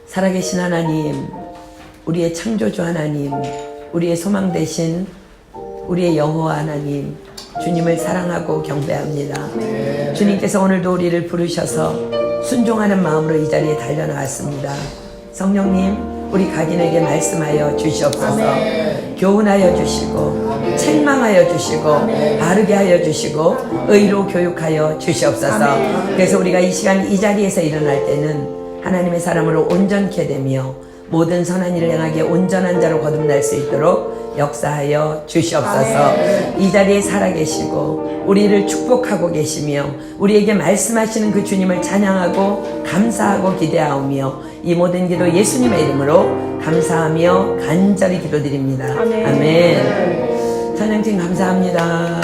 살아계신 하나님, 우리의 창조주 하나님, 우리의 소망 되신 우리의 여호와 하나님, 주님을 사랑하고 경배합니다. 주님께서 오늘도 우리를 부르셔서 순종하는 마음으로 이 자리에 달려나왔습니다. 성령님, 우리 각인에게 말씀하여 주시옵소서. 교훈하여 주시고 책망하여 주시고 바르게 하여 주시고 의로 교육하여 주시옵소서. 그래서 우리가 이 시간 이 자리에서 일어날 때는 하나님의 사람으로 온전케 되며 모든 선한 일을 행하기에 온전한 자로 거듭날 수 있도록 역사하여 주시옵소서. 이 자리에 살아계시고 우리를 축복하고 계시며 우리에게 말씀하시는 그 주님을 찬양하고 감사하고 기대하오며 이 모든 기도 예수님의 이름으로 감사하며 간절히 기도드립니다. 아멘. 찬양팀 감사합니다.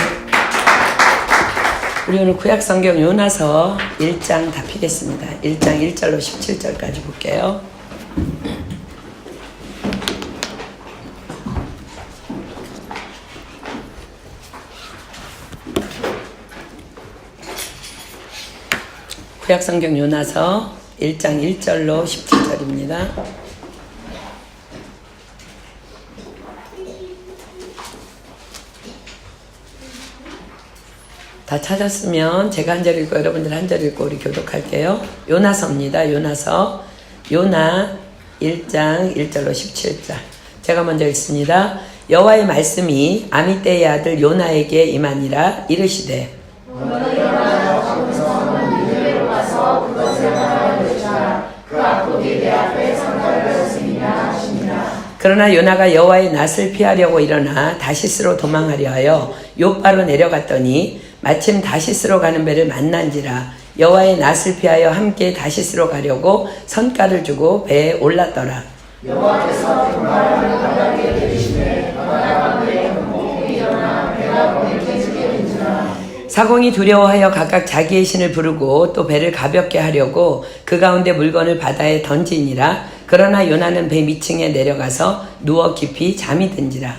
우리 오늘 구약성경 요나서 1장 다 피겠습니다. 1장 1절로 17절까지 볼게요. 구약성경 요나서 1장 1절로 17절입니다. 다 찾았으면 제가 한 절 읽고 여러분들 한 절 읽고 우리 교독할게요. 요나서입니다. 요나서 요나 1장 1절로 17절. 제가 먼저 읽습니다. 여호와의 말씀이 아미떼의 아들 요나에게 임하니라. 이르시되 그러나 요나가 여호와의 낯을 피하려고 일어나 다시스로 도망하려 하여 욥바로 내려갔더니 마침 다시스로 가는 배를 만난지라. 여호와의 낯을 피하여 함께 다시스로 가려고 선가를 주고 배에 올랐더라. 여호와께서 등발을 바다에 내리시되 바다가 그의 공공이 일어나 배가 거기 깨지게 된지라. 사공이 두려워하여 각각 자기의 신을 부르고 또 배를 가볍게 하려고 그 가운데 물건을 바다에 던지니라. 그러나 요나는 배 밑층에 내려가서 누워 깊이 잠이 든지라.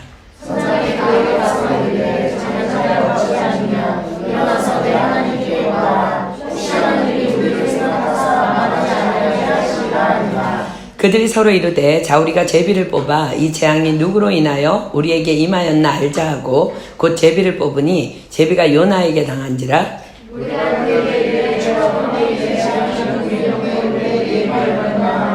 선장이 그에게 가서 이르되 잠을 자려 어찌 않으면 일어나서 내 하나님께 구하라. 혹시 하나님이 우리를 생각하사 망하지 않으려 하시리라 하니라. 그들이 서로 이르되 자 우리가 제비를 뽑아 이 재앙이 누구로 인하여 우리에게 임하였나 알자 하고 곧 제비를 뽑으니 제비가 요나에게 당한지라. 우리가 그에게 이르되 저가 본래 이제 재앙이 누구의 영에 우리에게 임하였나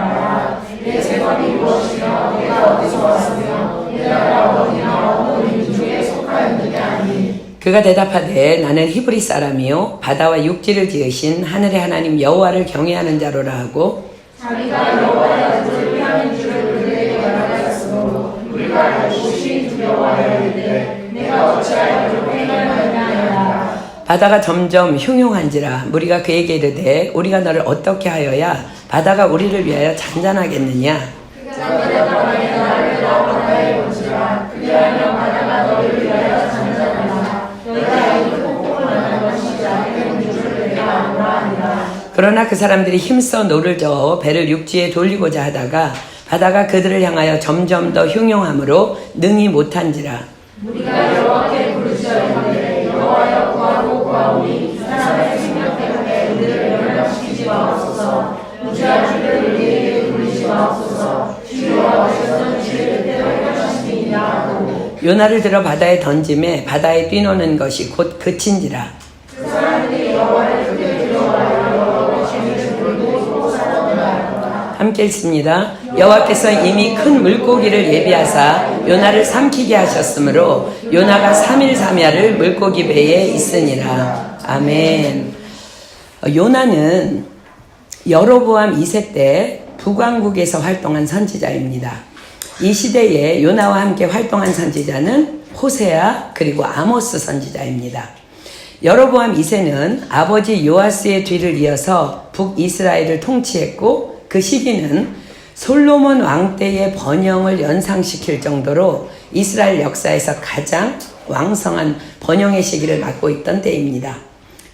내 재관이 무엇이며 내가 어디서 왔으며 내 나라 어디나 어느 민족에 속하였느냐 하니. 그가 대답하되 나는 히브리 사람이요 바다와 육지를 지으신 하늘의 하나님 여호와를 경외하는 자로라 하고 자기가 여호와의 아들을 위하는 줄을 그들에게 말하였으므로 우리가 알고 주인 두려워하여 이르되 내가 어찌하여 그렇게 행하였냐 하니라. 바다가 점점 흉흉한지라. 무리가 그에게 이르되 우리가 너를 어떻게 하여야 바다가 우리를 위하여 잔잔하겠느냐. 그가 대답하되 나를 내가 바다에 본지라. 그리하면 바다가 너를 위하여 잔잔하나 너희가 이를 폭풍을 만난 것이 자기의 줄을 내가 아노라 하니라. 그러나 그 사람들이 힘써 노를 저어 배를 육지에 돌리고자 하다가 바다가 그들을 향하여 점점 더 흉흉함으로 능히 못한지라. 우리가 여호와께 부르짖었는데 여호와여 구하고 구하오니 이 사람의 생명 때문에 우리를 멸망시키지 마옵소서. 무죄하기를 우리에게 돌리지 마옵소서. 주여 어디서든 주의 뜻대로 행하시니이다 하고 요나를 들어 바다에 던짐에 바다에 뛰노는 것이 곧 그친지라. 그 사람들이 여호와를 크게 두려워하여 함께 읽습니다. 여호와께서 이미 큰 물고기를 예비하사 요나를 삼키게 하셨으므로 요나가 3일 3야를 물고기 배에 있으니라. 아멘. 요나는 여로보암 2세 때 북왕국에서 활동한 선지자입니다. 이 시대에 요나와 함께 활동한 선지자는 호세아 그리고 아모스 선지자입니다. 여로보암 2세는 아버지 요아스의 뒤를 이어서 북이스라엘을 통치했고 그 시기는 솔로몬 왕 때의 번영을 연상시킬 정도로 이스라엘 역사에서 가장 왕성한 번영의 시기를 맞고 있던 때입니다.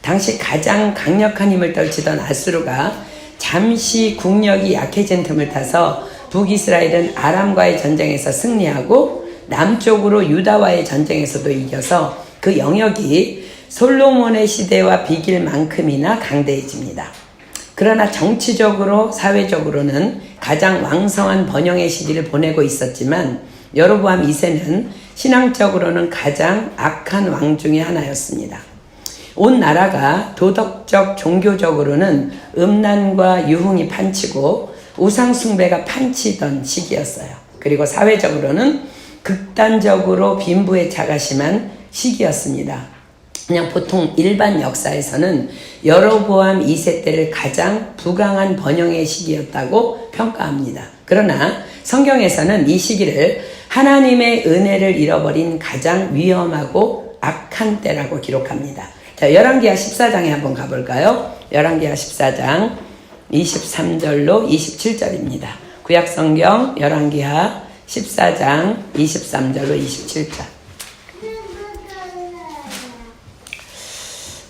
당시 가장 강력한 힘을 떨치던 아수르가 잠시 국력이 약해진 틈을 타서 북이스라엘은 아람과의 전쟁에서 승리하고 남쪽으로 유다와의 전쟁에서도 이겨서 그 영역이 솔로몬의 시대와 비길 만큼이나 강대해집니다. 그러나 정치적으로 사회적으로는 가장 왕성한 번영의 시기를 보내고 있었지만 여로보암 2세는 신앙적으로는 가장 악한 왕 중에 하나였습니다. 온 나라가 도덕적, 종교적으로는 음란과 유흥이 판치고 우상숭배가 판치던 시기였어요. 그리고 사회적으로는 극단적으로 빈부의 차가 심한 시기였습니다. 그냥 보통 일반 역사에서는 여로보암 2세 때를 가장 부강한 번영의 시기였다고 평가합니다. 그러나 성경에서는 이 시기를 하나님의 은혜를 잃어버린 가장 위험하고 악한 때라고 기록합니다. 자, 열왕기하 14장에 한번 가볼까요? 열왕기하 14장 23절로 27절입니다. 구약성경 열왕기하 14장 23절로 27절.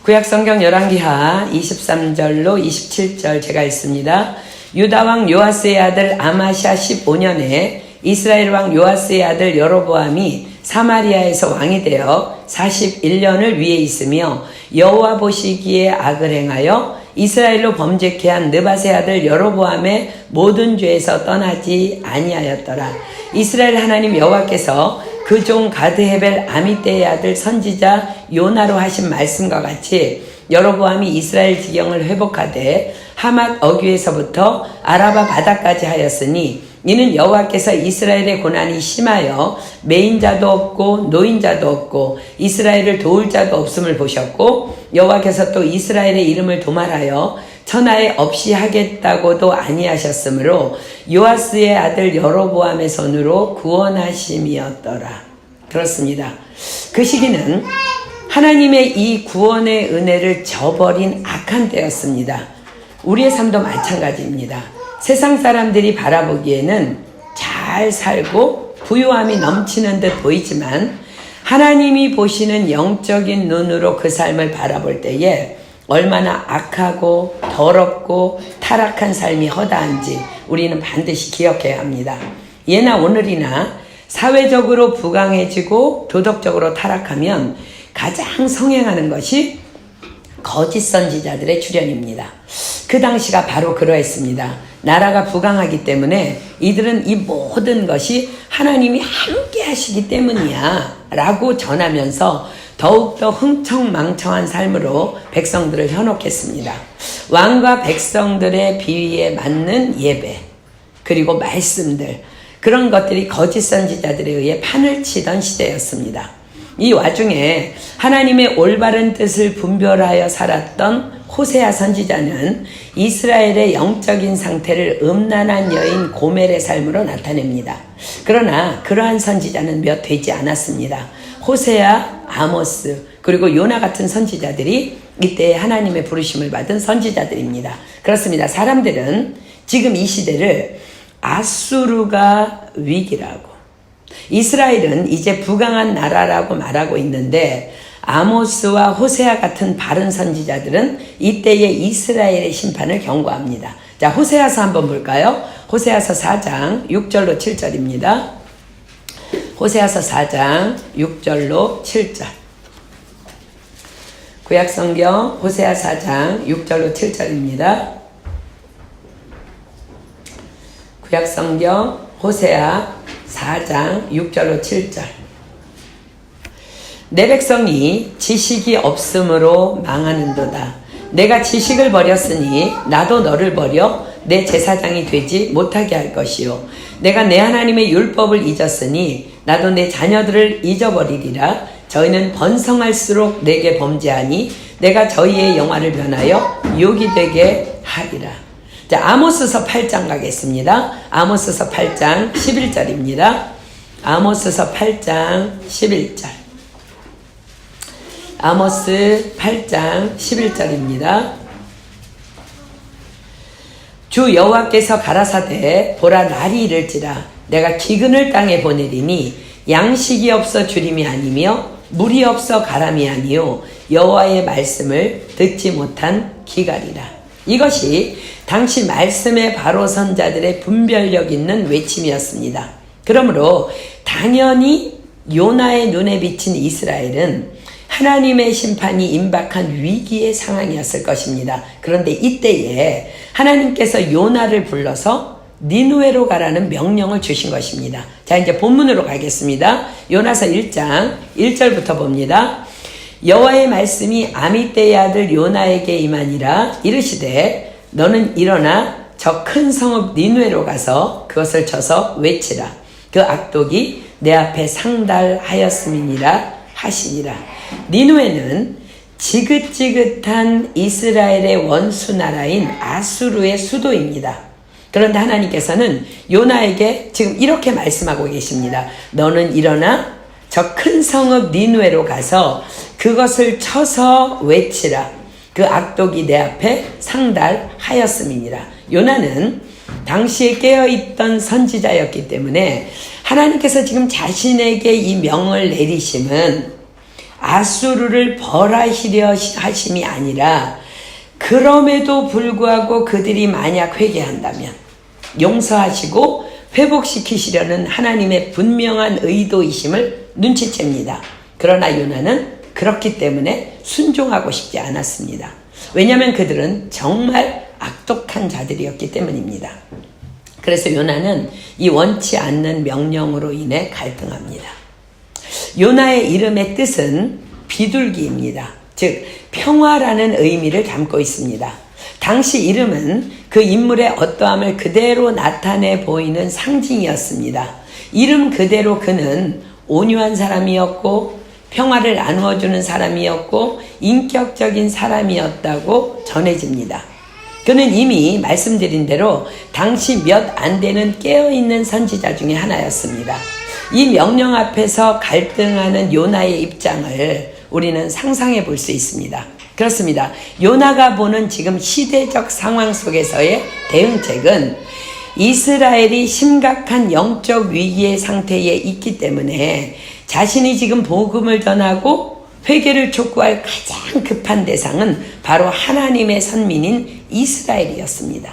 구약성경 열왕기하 23절로 27절 제가 읽습니다. 유다왕 요아스의 아들 아마샤 15년에 이스라엘 왕 요아스의 아들 여로보암이 사마리아에서 왕이 되어 41년을 위에 있으며 여호와 보시기에 악을 행하여 이스라엘로 범죄케 한 느밧의 아들 여로보암의 모든 죄에서 떠나지 아니하였더라. 이스라엘 하나님 여호와께서 그 종 가드헤벨 아미떼의 아들 선지자 요나로 하신 말씀과 같이 여로보암이 이스라엘 지경을 회복하되 하맛 어귀에서부터 아라바 바다까지 하였으니 이는 여호와께서 이스라엘의 고난이 심하여 매인자도 없고 노인자도 없고 이스라엘을 도울 자도 없음을 보셨고 여호와께서 또 이스라엘의 이름을 도말하여 천하에 없이 하겠다고도 아니하셨으므로 요아스의 아들 여로보암의 손으로 구원하심이었더라. 그렇습니다. 그 시기는 하나님의 이 구원의 은혜를 저버린 악한 때였습니다. 우리의 삶도 마찬가지입니다. 세상 사람들이 바라보기에는 잘 살고 부유함이 넘치는 듯 보이지만 하나님이 보시는 영적인 눈으로 그 삶을 바라볼 때에 얼마나 악하고 더럽고 타락한 삶이 허다한지 우리는 반드시 기억해야 합니다. 예나 오늘이나 사회적으로 부강해지고 도덕적으로 타락하면 가장 성행하는 것이 거짓 선지자들의 출현입니다. 그 당시가 바로 그러했습니다. 나라가 부강하기 때문에 이들은 이 모든 것이 하나님이 함께 하시기 때문이야 라고 전하면서 더욱더 흥청망청한 삶으로 백성들을 현혹했습니다. 왕과 백성들의 비위에 맞는 예배 그리고 말씀들 그런 것들이 거짓 선지자들에 의해 판을 치던 시대였습니다. 이 와중에 하나님의 올바른 뜻을 분별하여 살았던 호세아 선지자는 이스라엘의 영적인 상태를 음란한 여인 고멜의 삶으로 나타냅니다. 그러나 그러한 선지자는 몇 되지 않았습니다. 호세아, 아모스, 그리고 요나 같은 선지자들이 이때 하나님의 부르심을 받은 선지자들입니다. 그렇습니다. 사람들은 지금 이 시대를 아수르가 위기라고 이스라엘은 이제 부강한 나라라고 말하고 있는데 아모스와 호세아 같은 바른 선지자들은 이때의 이스라엘의 심판을 경고합니다. 자, 호세아서 한번 볼까요? 호세아서 4장 6절로 7절입니다. 호세아서 4장 6절로 7절. 구약성경 호세아 4장 6절로 7절입니다. 구약성경 호세아 4장 6절로 7절. 내 백성이 지식이 없음으로 망하는도다. 내가 지식을 버렸으니 나도 너를 버려 내 제사장이 되지 못하게 할 것이요. 내가 내 하나님의 율법을 잊었으니 나도 내 자녀들을 잊어버리리라. 저희는 번성할수록 내게 범죄하니 내가 저희의 영화를 변하여 욕이 되게 하리라. 자, 아모스서 8장 가겠습니다. 아모스서 8장 11절입니다. 아모스서 8장 11절. 아모스 8장 11절입니다. 주 여호와께서 가라사대 보라 날이 이를지라 내가 기근을 땅에 보내리니 양식이 없어 주림이 아니며 물이 없어 가람이 아니요 여호와의 말씀을 듣지 못한 기갈이라. 이것이 당시 말씀의 바로 선자들의 분별력 있는 외침이었습니다. 그러므로 당연히 요나의 눈에 비친 이스라엘은 하나님의 심판이 임박한 위기의 상황이었을 것입니다. 그런데 이때에 하나님께서 요나를 불러서 니누웨로 가라는 명령을 주신 것입니다. 자, 이제 본문으로 가겠습니다. 요나서 1장 1절부터 봅니다. 여호와의 말씀이 아미떼의 아들 요나에게 임하니라. 이르시되 너는 일어나 저 큰 성읍 니누웨로 가서 그것을 쳐서 외치라. 그 악독이 내 앞에 상달하였음이니라 하시니라. 니누웨는 지긋지긋한 이스라엘의 원수 나라인 아수르의 수도입니다. 그런데 하나님께서는 요나에게 지금 이렇게 말씀하고 계십니다. 너는 일어나 저 큰 성읍 니누웨로 가서 그것을 쳐서 외치라. 그 악독이 내 앞에 상달하였음이니라. 요나는 당시에 깨어있던 선지자였기 때문에 하나님께서 지금 자신에게 이 명을 내리심은 아수르를 벌하시려 하심이 아니라 그럼에도 불구하고 그들이 만약 회개한다면 용서하시고 회복시키시려는 하나님의 분명한 의도이심을 눈치챕니다. 그러나 요나는 그렇기 때문에 순종하고 싶지 않았습니다. 왜냐하면 그들은 정말 악독한 자들이었기 때문입니다. 그래서 요나는 이 원치 않는 명령으로 인해 갈등합니다. 요나의 이름의 뜻은 비둘기입니다. 즉 평화라는 의미를 담고 있습니다. 당시 이름은 그 인물의 어떠함을 그대로 나타내 보이는 상징이었습니다. 이름 그대로 그는 온유한 사람이었고 평화를 나누어주는 사람이었고 인격적인 사람이었다고 전해집니다. 그는 이미 말씀드린 대로 당시 몇 안 되는 깨어있는 선지자 중에 하나였습니다. 이 명령 앞에서 갈등하는 요나의 입장을 우리는 상상해 볼 수 있습니다. 그렇습니다. 요나가 보는 지금 시대적 상황 속에서의 대응책은 이스라엘이 심각한 영적 위기의 상태에 있기 때문에 자신이 지금 복음을 전하고 회개를 촉구할 가장 급한 대상은 바로 하나님의 선민인 이스라엘이었습니다.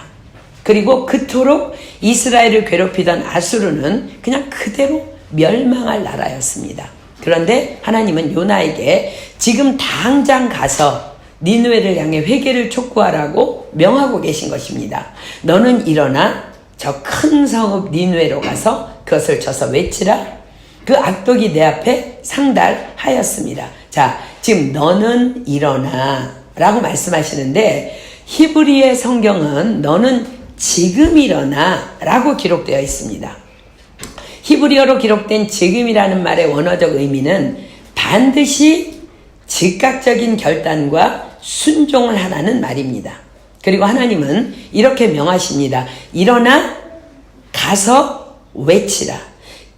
그리고 그토록 이스라엘을 괴롭히던 아수르는 그냥 그대로 멸망할 나라였습니다. 그런데 하나님은 요나에게 지금 당장 가서 니느웨를 향해 회개를 촉구하라고 명하고 계신 것입니다. 너는 일어나 저 큰 성읍 니느웨로 가서 그것을 쳐서 외치라. 그 악독이 내 앞에 상달하였습니다. 자, 지금 너는 일어나 라고 말씀하시는데 히브리의 성경은 너는 지금 일어나 라고 기록되어 있습니다. 히브리어로 기록된 지금이라는 말의 원어적 의미는 반드시 즉각적인 결단과 순종을 하라는 말입니다. 그리고 하나님은 이렇게 명하십니다. 일어나 가서 외치라.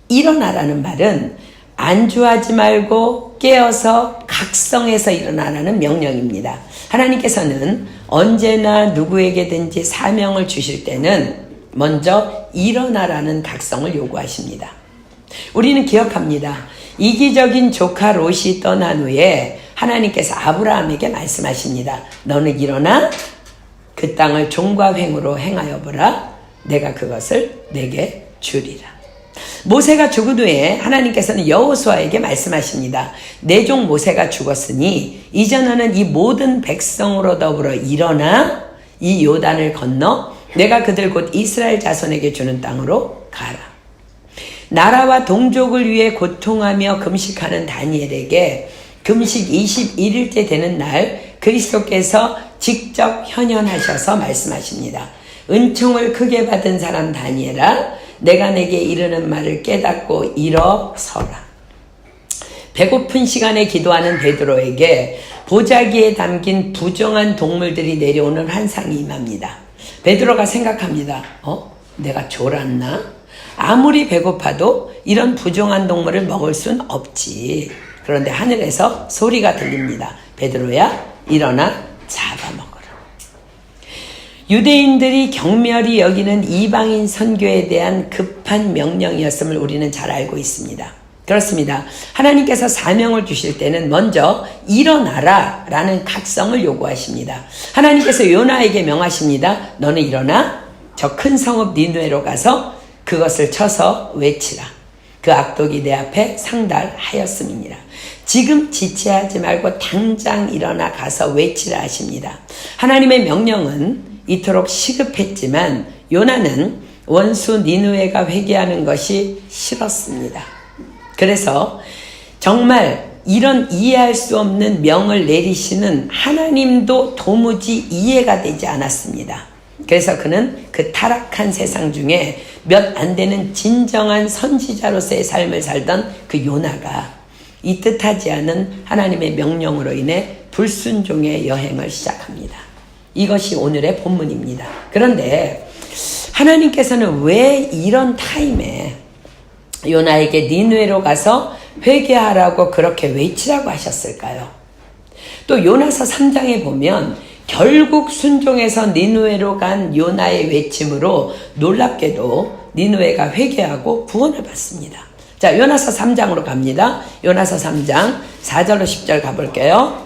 일어나라는 말은 안주하지 말고 깨어서 각성해서 일어나라는 명령입니다. 하나님께서는 언제나 누구에게든지 사명을 주실 때는 먼저 일어나라는 각성을 요구하십니다. 우리는 기억합니다. 이기적인 조카 롯이 떠난 후에 하나님께서 아브라함에게 말씀하십니다. 너는 일어나 그 땅을 종과 횡으로 행하여 보라. 내가 그것을 내게 주리라. 모세가 죽은 후에 하나님께서는 여호수아에게 말씀하십니다. 내 종 모세가 죽었으니 이제 너는 이 모든 백성으로 더불어 일어나 이 요단을 건너 내가 그들 곧 이스라엘 자손에게 주는 땅으로 가라. 나라와 동족을 위해 고통하며 금식하는 다니엘에게 금식 21일째 되는 날 그리스도께서 직접 현현하셔서 말씀하십니다. 은총을 크게 받은 사람 다니엘아, 내가 내게 이르는 말을 깨닫고 일어서라. 배고픈 시간에 기도하는 베드로에게 보자기에 담긴 부정한 동물들이 내려오는 환상이 임합니다. 베드로가 생각합니다. 내가 졸았나? 아무리 배고파도 이런 부정한 동물을 먹을 순 없지. 그런데 하늘에서 소리가 들립니다. 베드로야, 일어나 잡아먹어라. 유대인들이 경멸히 여기는 이방인 선교에 대한 급한 명령이었음을 우리는 잘 알고 있습니다. 그렇습니다. 하나님께서 사명을 주실 때는 먼저 일어나라 라는 각성을 요구하십니다. 하나님께서 요나에게 명하십니다. 너는 일어나 저 큰 성읍 니느웨로 가서 그것을 쳐서 외치라. 그 악독이 내 앞에 상달하였음이니라. 지금 지체하지 말고 당장 일어나 가서 외치라 하십니다. 하나님의 명령은 이토록 시급했지만 요나는 원수 니느웨가 회개하는 것이 싫었습니다. 그래서 정말 이런 이해할 수 없는 명을 내리시는 하나님도 도무지 이해가 되지 않았습니다. 그래서 그는 그 타락한 세상 중에 몇 안 되는 진정한 선지자로서의 삶을 살던 그 요나가 이 뜻하지 않은 하나님의 명령으로 인해 불순종의 여행을 시작합니다. 이것이 오늘의 본문입니다. 그런데 하나님께서는 왜 이런 타임에 요나에게 니느웨로 가서 회개하라고 그렇게 외치라고 하셨을까요? 또 요나서 3장에 보면 결국 순종해서 니느웨로 간 요나의 외침으로 놀랍게도 니느웨가 회개하고 구원을 받습니다. 자, 요나서 3장으로 갑니다. 요나서 3장 4절로 10절 가볼게요.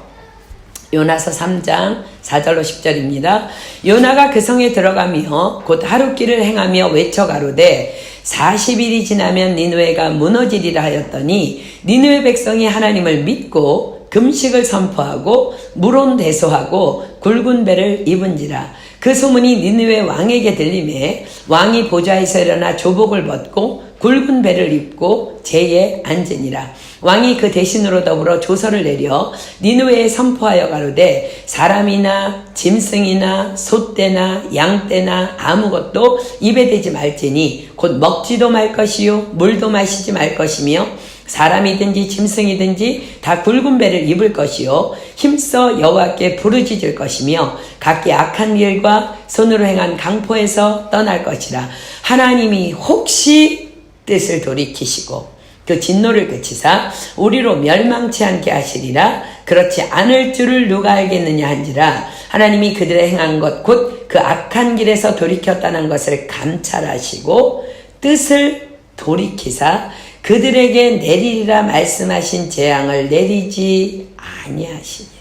요나서 3장 4절로 10절입니다. 요나가 그 성에 들어가며 곧 하룻길을 행하며 외쳐 가로되 40일이 지나면 니느웨가 무너지리라 하였더니 니느웨 백성이 하나님을 믿고 금식을 선포하고 물온대소하고 굵은 배를 입은지라. 그 소문이 니느웨 왕에게 들리매 왕이 보좌에서 일어나 조복을 벗고 굵은 배를 입고 제에 앉으니라. 왕이 그 대신으로 더불어 조서를 내려 니느웨에 선포하여 가로되 사람이나 짐승이나 소떼나 양떼나 아무것도 입에 대지 말지니 곧 먹지도 말 것이요 물도 마시지 말 것이며 사람이든지 짐승이든지 다 굵은 배를 입을 것이요 힘써 여호와께 부르짖을 것이며 각기 악한 길과 손으로 행한 강포에서 떠날 것이라. 하나님이 혹시 뜻을 돌이키시고 그 진노를 그치사 우리로 멸망치 않게 하시리라. 그렇지 않을 줄을 누가 알겠느냐 한지라. 하나님이 그들의 행한 것 곧 그 악한 길에서 돌이켰다는 것을 감찰하시고 뜻을 돌이키사 그들에게 내리리라 말씀하신 재앙을 내리지 아니하시니라.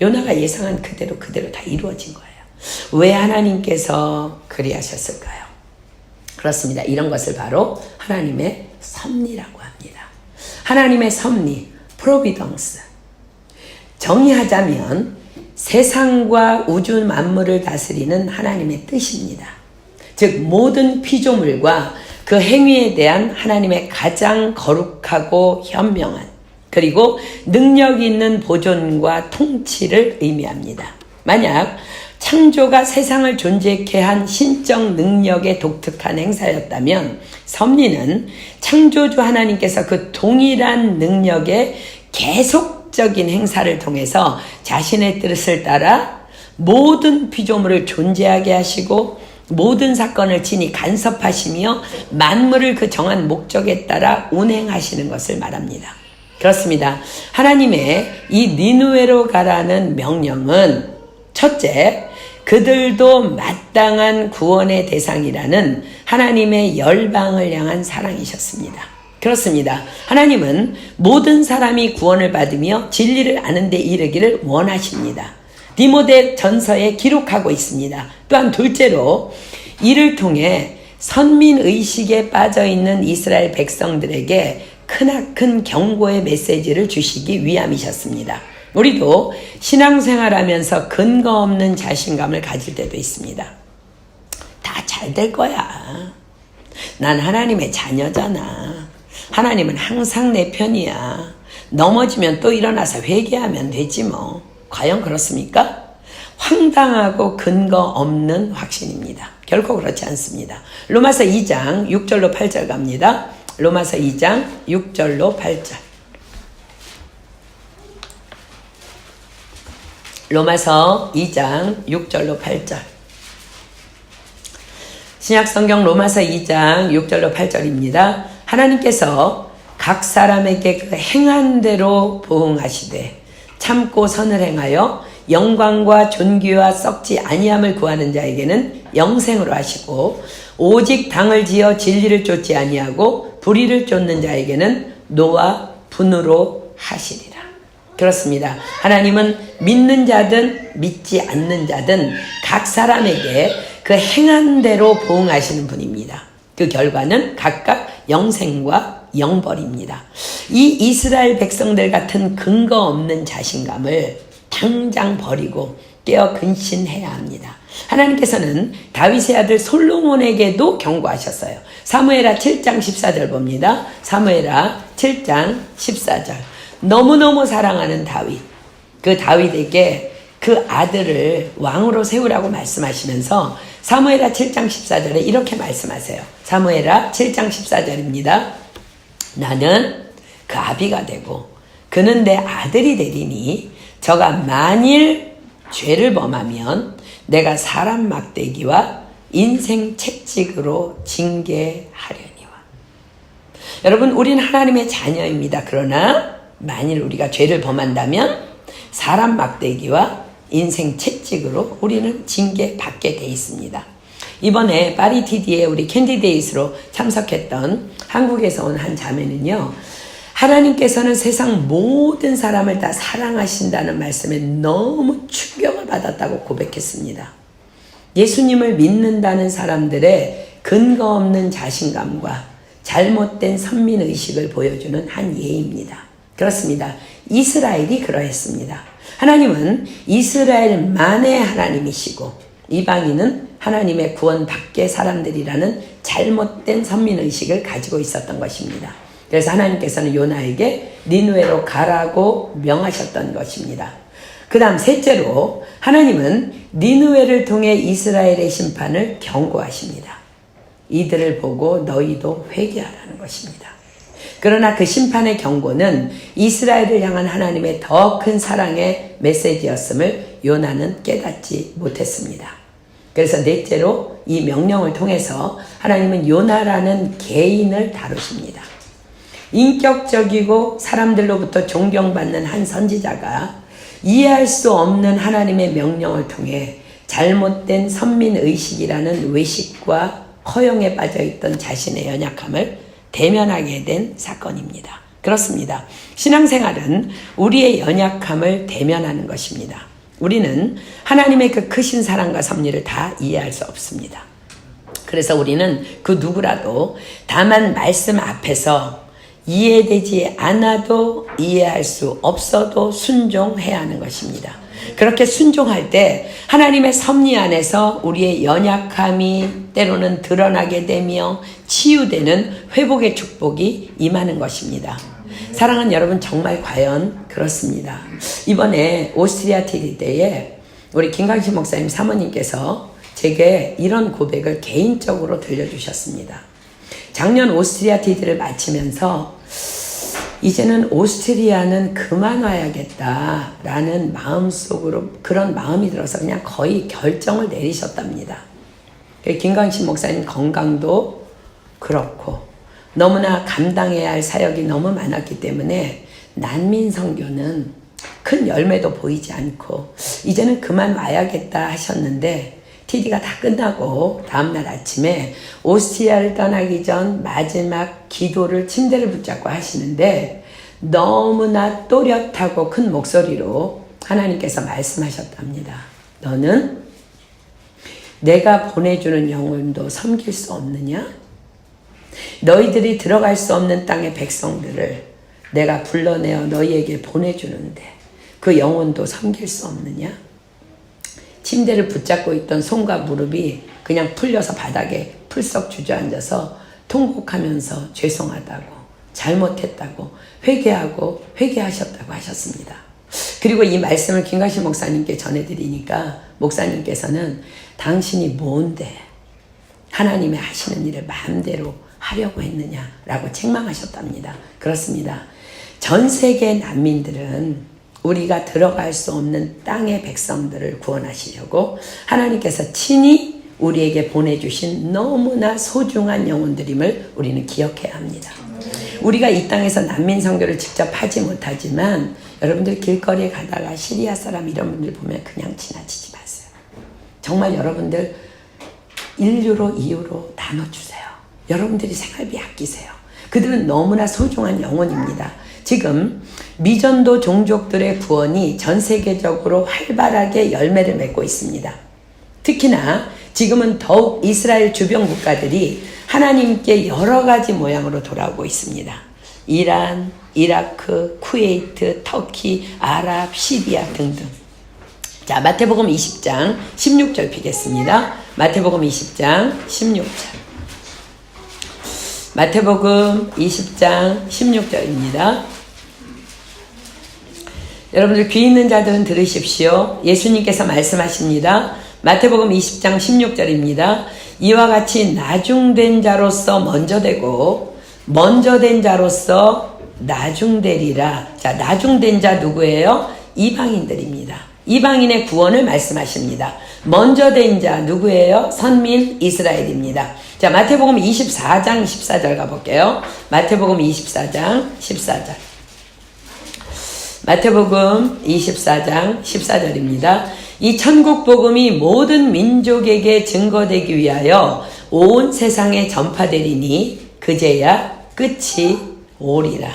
요나가 예상한 그대로 다 이루어진 거예요. 왜 하나님께서 그리하셨을까요? 그렇습니다. 이런 것을 바로 하나님의 섭리라고 합니다. 하나님의 섭리, 프로비던스. 정의하자면 세상과 우주 만물을 다스리는 하나님의 뜻입니다. 즉 모든 피조물과 그 행위에 대한 하나님의 가장 거룩하고 현명한 그리고 능력 있는 보존과 통치를 의미합니다. 만약 창조가 세상을 존재케 한 신적 능력의 독특한 행사였다면 섭리는 창조주 하나님께서 그 동일한 능력의 계속적인 행사를 통해서 자신의 뜻을 따라 모든 피조물을 존재하게 하시고 모든 사건을 친히 간섭하시며 만물을 그 정한 목적에 따라 운행하시는 것을 말합니다. 그렇습니다. 하나님의 이 니느웨로 가라는 명령은 첫째, 그들도 마땅한 구원의 대상이라는 하나님의 열방을 향한 사랑이셨습니다. 그렇습니다. 하나님은 모든 사람이 구원을 받으며 진리를 아는 데 이르기를 원하십니다. 디모데 전서에 기록하고 있습니다. 또한 둘째로 이를 통해 선민의식에 빠져있는 이스라엘 백성들에게 크나큰 경고의 메시지를 주시기 위함이셨습니다. 우리도 신앙생활하면서 근거 없는 자신감을 가질 때도 있습니다. 다 잘 될 거야. 난 하나님의 자녀잖아. 하나님은 항상 내 편이야. 넘어지면 또 일어나서 회개하면 되지 뭐. 과연 그렇습니까? 황당하고 근거 없는 확신입니다. 결코 그렇지 않습니다. 로마서 2장 6절로 8절 갑니다. 로마서 2장 6절로 8절. 로마서 2장 6절로 8절. 신약성경 로마서 2장 6절로 8절입니다. 하나님께서 각 사람에게 그 행한 대로 보응하시되 참고 선을 행하여 영광과 존귀와 썩지 아니함을 구하는 자에게는 영생으로 하시고 오직 당을 지어 진리를 쫓지 아니하고 불의를 쫓는 자에게는 노와 분으로 하시리라. 그렇습니다. 하나님은 믿는 자든 믿지 않는 자든 각 사람에게 그 행한 대로 보응하시는 분입니다. 그 결과는 각각 영생과 영벌입니다. 이 이스라엘 백성들 같은 근거 없는 자신감을 당장 버리고 깨어 근신해야 합니다. 하나님께서는 다윗의 아들 솔로몬에게도 경고하셨어요. 사무엘하 7장 14절 봅니다. 사무엘하 7장 14절. 너무너무 사랑하는 다윗, 그 다윗에게 그 아들을 왕으로 세우라고 말씀하시면서 사무엘하 7장 14절에 이렇게 말씀하세요. 사무엘하 7장 14절입니다. 나는 그 아비가 되고 그는 내 아들이 되리니 저가 만일 죄를 범하면 내가 사람 막대기와 인생 채찍으로 징계하려니와. 여러분, 우린 하나님의 자녀입니다. 그러나 만일 우리가 죄를 범한다면 사람 막대기와 인생 채찍으로 우리는 징계받게 돼 있습니다. 이번에 파리TD에 우리 캔디데이스로 참석했던 한국에서 온 한 자매는요, 하나님께서는 세상 모든 사람을 다 사랑하신다는 말씀에 너무 충격을 받았다고 고백했습니다. 예수님을 믿는다는 사람들의 근거 없는 자신감과 잘못된 선민의식을 보여주는 한 예입니다. 그렇습니다. 이스라엘이 그러했습니다. 하나님은 이스라엘만의 하나님이시고 이방인은 하나님의 구원 밖의 사람들이라는 잘못된 선민의식을 가지고 있었던 것입니다. 그래서 하나님께서는 요나에게 니느웨로 가라고 명하셨던 것입니다. 그 다음 셋째로 하나님은 니느웨를 통해 이스라엘의 심판을 경고하십니다. 이들을 보고 너희도 회개하라는 것입니다. 그러나 그 심판의 경고는 이스라엘을 향한 하나님의 더 큰 사랑의 메시지였음을 요나는 깨닫지 못했습니다. 그래서 넷째로 이 명령을 통해서 하나님은 요나라는 개인을 다루십니다. 인격적이고 사람들로부터 존경받는 한 선지자가 이해할 수 없는 하나님의 명령을 통해 잘못된 선민의식이라는 외식과 허용에 빠져있던 자신의 연약함을 대면하게 된 사건입니다. 그렇습니다. 신앙생활은 우리의 연약함을 대면하는 것입니다. 우리는 하나님의 그 크신 사랑과 섭리를 다 이해할 수 없습니다. 그래서 우리는 그 누구라도 다만 말씀 앞에서 이해되지 않아도 이해할 수 없어도 순종해야 하는 것입니다. 그렇게 순종할 때 하나님의 섭리 안에서 우리의 연약함이 때로는 드러나게 되며 치유되는 회복의 축복이 임하는 것입니다. 사랑하는 여러분, 정말 과연 그렇습니다. 이번에 오스트리아 TD 때에 우리 김강신 목사님 사모님께서 제게 이런 고백을 개인적으로 들려주셨습니다. 작년 오스트리아 TD를 마치면서 이제는 오스트리아는 그만 와야겠다라는 마음속으로 그런 마음이 들어서 그냥 거의 결정을 내리셨답니다. 김광신 목사님 건강도 그렇고 너무나 감당해야 할 사역이 너무 많았기 때문에 난민 선교는 큰 열매도 보이지 않고 이제는 그만 와야겠다 하셨는데 TD가 다 끝나고 다음날 아침에 오스트리아를 떠나기 전 마지막 기도를 침대를 붙잡고 하시는데 너무나 또렷하고 큰 목소리로 하나님께서 말씀하셨답니다. 너는 내가 보내주는 영혼도 섬길 수 없느냐? 너희들이 들어갈 수 없는 땅의 백성들을 내가 불러내어 너희에게 보내주는데 그 영혼도 섬길 수 없느냐? 침대를 붙잡고 있던 손과 무릎이 그냥 풀려서 바닥에 풀썩 주저앉아서 통곡하면서 죄송하다고, 잘못했다고, 회개하고 회개하셨다고 하셨습니다. 그리고 이 말씀을 김가시 목사님께 전해드리니까 목사님께서는 당신이 뭔데 하나님의 하시는 일을 마음대로 하려고 했느냐라고 책망하셨답니다. 그렇습니다. 전 세계 난민들은 우리가 들어갈 수 없는 땅의 백성들을 구원하시려고 하나님께서 친히 우리에게 보내주신 너무나 소중한 영혼들임을 우리는 기억해야 합니다. 우리가 이 땅에서 난민 선교를 직접 하지 못하지만 여러분들 길거리에 가다가 시리아 사람 이런 분들 보면 그냥 지나치지 마세요. 정말 여러분들 1유로 2유로 나눠주세요. 여러분들이 생활비 아끼세요. 그들은 너무나 소중한 영혼입니다. 지금 미전도 종족들의 구원이 전 세계적으로 활발하게 열매를 맺고 있습니다. 특히나 지금은 더욱 이스라엘 주변 국가들이 하나님께 여러 가지 모양으로 돌아오고 있습니다. 이란, 이라크, 쿠웨이트, 터키, 아랍, 시리아 등등. 자, 마태복음 20장 16절 피겠습니다. 마태복음 20장 16절. 마태복음 20장 16절입니다. 여러분들 귀 있는 자들은 들으십시오. 예수님께서 말씀하십니다. 마태복음 20장 16절입니다. 이와 같이 나중된 자로서 먼저 되고 먼저 된 자로서 나중되리라. 자, 나중된 자 누구예요? 이방인들입니다. 이방인의 구원을 말씀하십니다. 먼저 된 자 누구예요? 선민 이스라엘입니다. 자, 마태복음 24장 14절 가볼게요. 마태복음 24장 14절. 마태복음 24장 14절입니다. 이 천국 복음이 모든 민족에게 증거되기 위하여 온 세상에 전파되리니 그제야 끝이 오리라.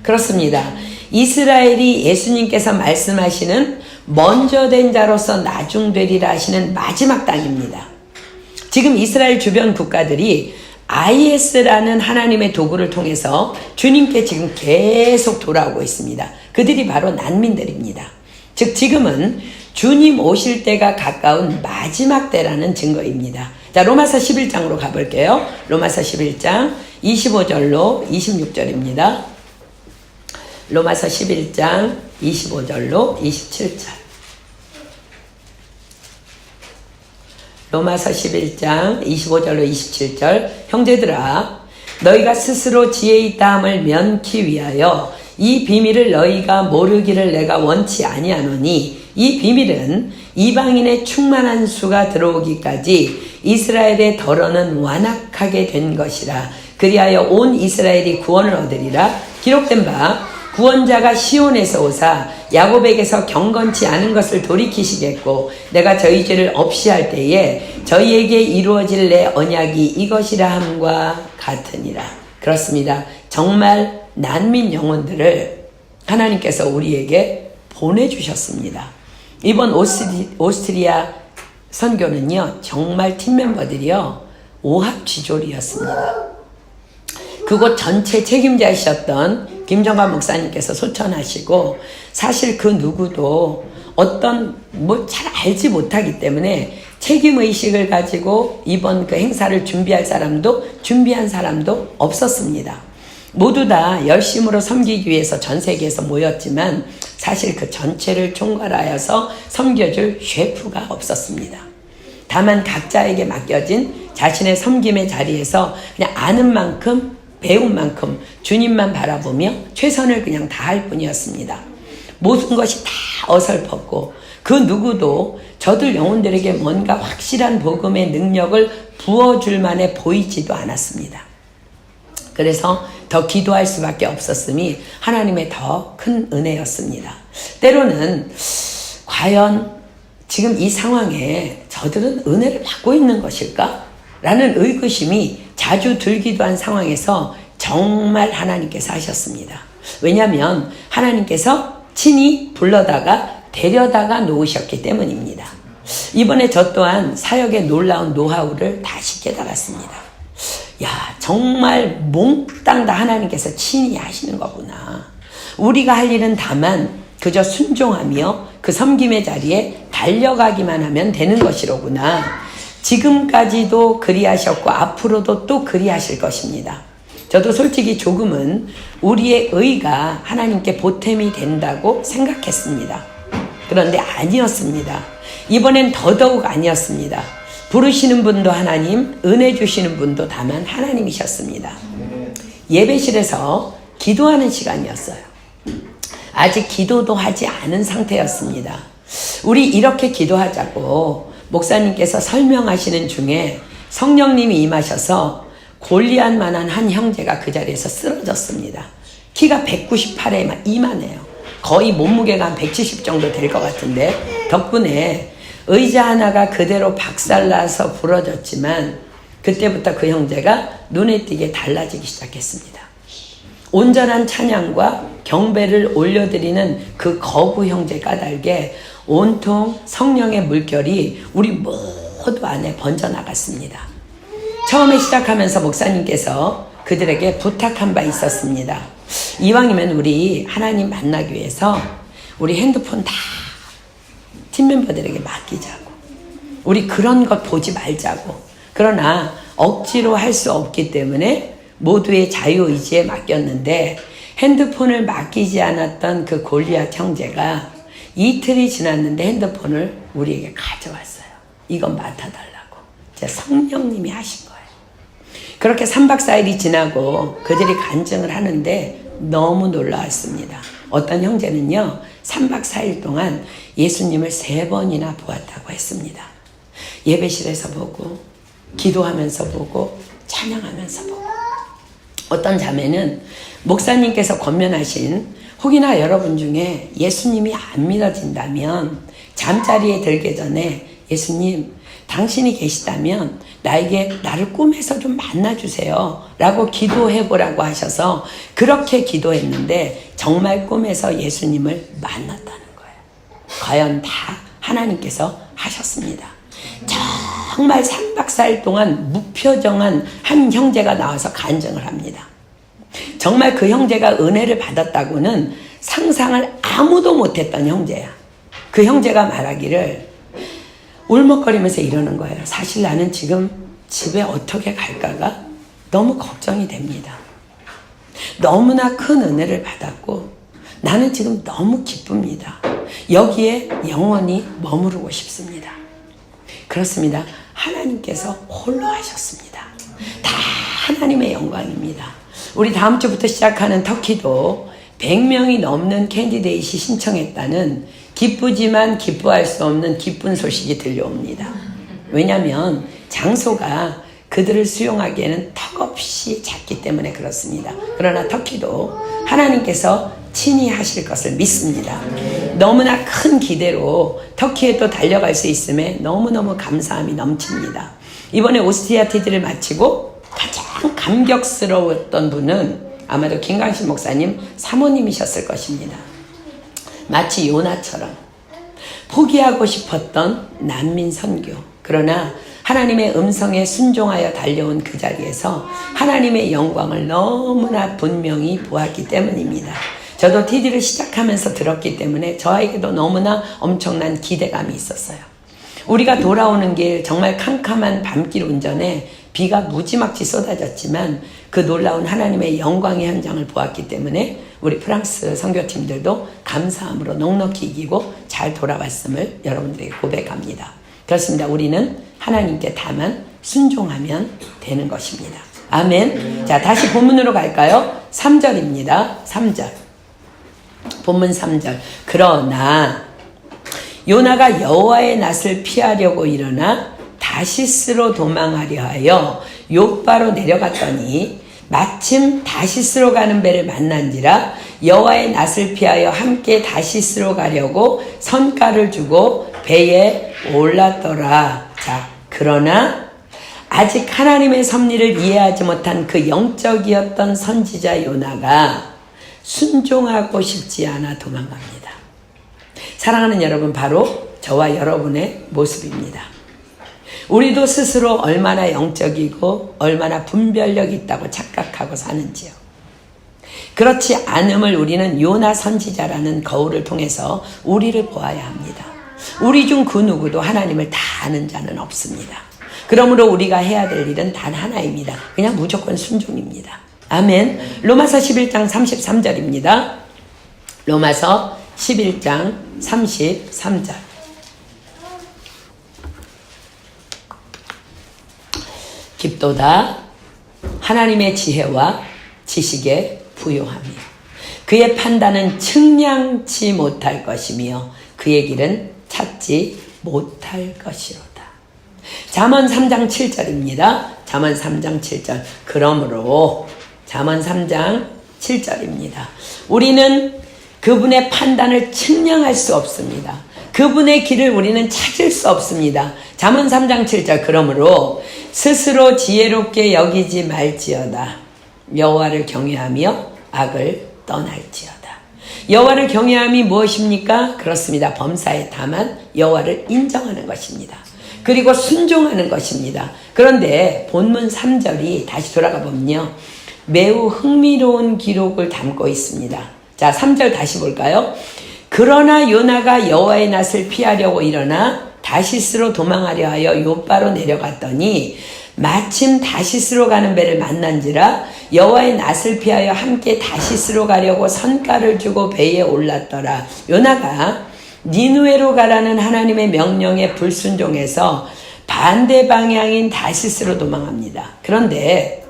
그렇습니다. 이스라엘이 예수님께서 말씀하시는 먼저 된 자로서 나중되리라 하시는 마지막 땅입니다. 지금 이스라엘 주변 국가들이 IS라는 하나님의 도구를 통해서 주님께 지금 계속 돌아오고 있습니다. 그들이 바로 난민들입니다. 즉 지금은 주님 오실 때가 가까운 마지막 때라는 증거입니다. 자, 로마서 11장으로 가볼게요. 로마서 11장 25절로 26절입니다. 로마서 11장 25절로 27절. 로마서 11장 25절로 27절. 형제들아, 너희가 스스로 지혜 있다함을 면키 위하여 이 비밀을 너희가 모르기를 내가 원치 아니하노니 이 비밀은 이방인의 충만한 수가 들어오기까지 이스라엘의 덜어는 완악하게 된 것이라. 그리하여 온 이스라엘이 구원을 얻으리라. 기록된 바 구원자가 시온에서 오사 야곱에게서 경건치 않은 것을 돌이키시겠고 내가 저희 죄를 없이 할 때에 저희에게 이루어질 내 언약이 이것이라 함과 같으니라. 그렇습니다. 정말 난민 영혼들을 하나님께서 우리에게 보내주셨습니다. 이번 오스트리아 선교는요, 정말 팀 멤버들이요 오합지졸이었습니다. 그곳 전체 책임자이셨던 김정관 목사님께서 소천하시고, 사실 그 누구도 잘 알지 못하기 때문에 책임의식을 가지고 이번 그 행사를 준비한 사람도 없었습니다. 모두 다 열심으로 섬기기 위해서 전 세계에서 모였지만 사실 그 전체를 총괄하여서 섬겨줄 셰프가 없었습니다. 다만 각자에게 맡겨진 자신의 섬김의 자리에서 그냥 아는 만큼 배운 만큼 주님만 바라보며 최선을 그냥 다할 뿐이었습니다. 모든 것이 다 어설펐고 그 누구도 저들 영혼들에게 뭔가 확실한 복음의 능력을 부어줄 만해 보이지도 않았습니다. 그래서 더 기도할 수밖에 없었음이 하나님의 더 큰 은혜였습니다. 때로는 과연 지금 이 상황에 저들은 은혜를 받고 있는 것일까? 라는 의구심이 자주 들기도 한 상황에서 정말 하나님께서 하셨습니다. 왜냐하면 하나님께서 친히 불러다가 데려다가 놓으셨기 때문입니다. 이번에 저 또한 사역의 놀라운 노하우를 다시 깨달았습니다. 야, 정말 몽땅 다 하나님께서 친히 하시는 거구나. 우리가 할 일은 다만 그저 순종하며 그 섬김의 자리에 달려가기만 하면 되는 것이로구나. 지금까지도 그리하셨고 앞으로도 또 그리하실 것입니다. 저도 솔직히 조금은 우리의 의가 하나님께 보탬이 된다고 생각했습니다. 그런데 아니었습니다. 이번엔 더더욱 아니었습니다. 부르시는 분도 하나님, 은혜 주시는 분도 다만 하나님이셨습니다. 예배실에서 기도하는 시간이었어요. 아직 기도도 하지 않은 상태였습니다. 우리 이렇게 기도하자고 목사님께서 설명하시는 중에 성령님이 임하셔서 골리앗만한 한 형제가 그 자리에서 쓰러졌습니다. 키가 198에 막 이만해요. 거의 몸무게가 한 170 정도 될 것 같은데 덕분에 의자 하나가 그대로 박살나서 부러졌지만 그때부터 그 형제가 눈에 띄게 달라지기 시작했습니다. 온전한 찬양과 경배를 올려드리는 그 거부 형제 까닭에 온통 성령의 물결이 우리 모두 안에 번져나갔습니다. 처음에 시작하면서 목사님께서 그들에게 부탁한 바 있었습니다. 이왕이면 우리 하나님 만나기 위해서 우리 핸드폰 다 팀멤버들에게 맡기자고. 우리 그런 것 보지 말자고. 그러나 억지로 할 수 없기 때문에 모두의 자유의지에 맡겼는데 핸드폰을 맡기지 않았던 그 골리앗 형제가 이틀이 지났는데 핸드폰을 우리에게 가져왔어요. 이건 맡아달라고. 성령님이 하신 거예요. 그렇게 3박 4일이 지나고 그들이 간증을 하는데 너무 놀라웠습니다. 어떤 형제는요, 3박 4일 동안 예수님을 3번이나 보았다고 했습니다. 예배실에서 보고, 기도하면서 보고, 찬양하면서 보고. 어떤 자매는 목사님께서 권면하신, 혹이나 여러분 중에 예수님이 안 믿어진다면 잠자리에 들기 전에 예수님, 당신이 계시다면 나를 꿈에서 좀 만나주세요 라고 기도해보라고 하셔서 그렇게 기도했는데 정말 꿈에서 예수님을 만났다는 거예요. 과연 다 하나님께서 하셨습니다. 정말 3박 4일 동안 무표정한 한 형제가 나와서 간증을 합니다. 정말 그 형제가 은혜를 받았다고는 상상을 아무도 못했던 형제야. 그 형제가 말하기를 울먹거리면서 이러는 거예요. 사실 나는 지금 집에 어떻게 갈까가 너무 걱정이 됩니다. 너무나 큰 은혜를 받았고 나는 지금 너무 기쁩니다. 여기에 영원히 머무르고 싶습니다. 그렇습니다. 하나님께서 홀로 하셨습니다. 다 하나님의 영광입니다. 우리 다음 주부터 시작하는 터키도 100명이 넘는 캔디데이트이 신청했다는 기쁘지만 기뻐할 수 없는 기쁜 소식이 들려옵니다. 왜냐하면 장소가 그들을 수용하기에는 턱없이 작기 때문에 그렇습니다. 그러나 터키도 하나님께서 친히 하실 것을 믿습니다. 너무나 큰 기대로 터키에 또 달려갈 수 있음에 너무너무 감사함이 넘칩니다. 이번에 오스티아 TD를 마치고 가장 감격스러웠던 분은 아마도 김강신 목사님 사모님이셨을 것입니다. 마치 요나처럼 포기하고 싶었던 난민 선교. 그러나 하나님의 음성에 순종하여 달려온 그 자리에서 하나님의 영광을 너무나 분명히 보았기 때문입니다. 저도 TD를 시작하면서 들었기 때문에 저에게도 너무나 엄청난 기대감이 있었어요. 우리가 돌아오는 길 정말 캄캄한 밤길 운전에 비가 무지막지 쏟아졌지만 그 놀라운 하나님의 영광의 현장을 보았기 때문에 우리 프랑스 선교팀들도 감사함으로 넉넉히 이기고 잘 돌아왔음을 여러분들에게 고백합니다. 그렇습니다. 우리는 하나님께 다만 순종하면 되는 것입니다. 아멘. 자, 다시 본문으로 갈까요? 3절입니다. 3절. 본문 3절. 그러나 요나가 여호와의 낯을 피하려고 일어나 다시스로 도망하려 하여 욥바로 내려갔더니 마침 다시스로 가는 배를 만난지라 여호와의 낯을 피하여 함께 다시스로 가려고 선가를 주고 배에 올랐더라. 자, 그러나 아직 하나님의 섭리를 이해하지 못한 그 영적이었던 선지자 요나가 순종하고 싶지 않아 도망갑니다. 사랑하는 여러분, 바로 저와 여러분의 모습입니다. 우리도 스스로 얼마나 영적이고 얼마나 분별력 있다고 착각하고 사는지요. 그렇지 않음을 우리는 요나 선지자라는 거울을 통해서 우리를 보아야 합니다. 우리 중 그 누구도 하나님을 다 아는 자는 없습니다. 그러므로 우리가 해야 될 일은 단 하나입니다. 그냥 무조건 순종입니다. 아멘. 로마서 11장 33절입니다. 로마서 11장 33절. 깊도다 하나님의 지혜와 지식에 부요하며 그의 판단은 측량치 못할 것이며 그의 길은 찾지 못할 것이로다. 잠언 3장 7절입니다. 잠언 3장 7절. 그러므로 잠언 3장 7절입니다. 우리는 그분의 판단을 측량할 수 없습니다. 그분의 길을 우리는 찾을 수 없습니다. 잠언 3장 7절. 그러므로 스스로 지혜롭게 여기지 말지어다. 여호와를 경외하며 악을 떠날지어다. 여호와를 경외함이 무엇입니까? 그렇습니다. 범사에 다만 여호와를 인정하는 것입니다. 그리고 순종하는 것입니다. 그런데 본문 3절이 다시 돌아가 보면요, 매우 흥미로운 기록을 담고 있습니다. 자, 3절 다시 볼까요? 그러나 요나가 여호와의 낯을 피하려고 일어나 다시스로 도망하려 하여 요바로 내려갔더니 마침 다시스로 가는 배를 만난지라 여호와의 낯을 피하여 함께 다시스로 가려고 선가를 주고 배에 올랐더라. 요나가 니누에로 가라는 하나님의 명령에 불순종해서 반대 방향인 다시스로 도망합니다. 그런데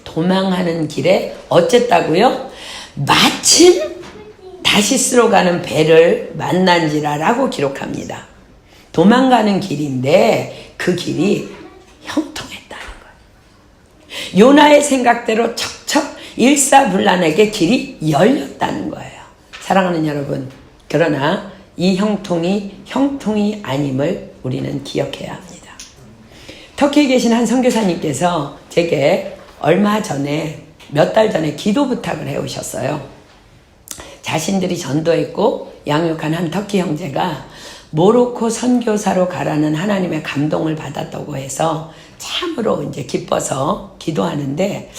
도망하는 길에 어쨌다고요? 마침 다시스로 가는 배를 만난지라라고 기록합니다. 도망가는 길인데 그 길이 형통했다는 거예요. 요나의 생각대로 척척 일사불란하게 길이 열렸다는 거예요. 사랑하는 여러분, 그러나 이 형통이 아님을 우리는 기억해야 합니다. 터키에 계신 한 선교사님께서 제게 얼마 전에, 몇 달 전에 기도 부탁을 해오셨어요. 자신들이 전도했고 양육한 한 터키 형제가 모로코 선교사로 가라는 하나님의 감동을 받았다고 해서 참으로 이제 기뻐서 기도하는데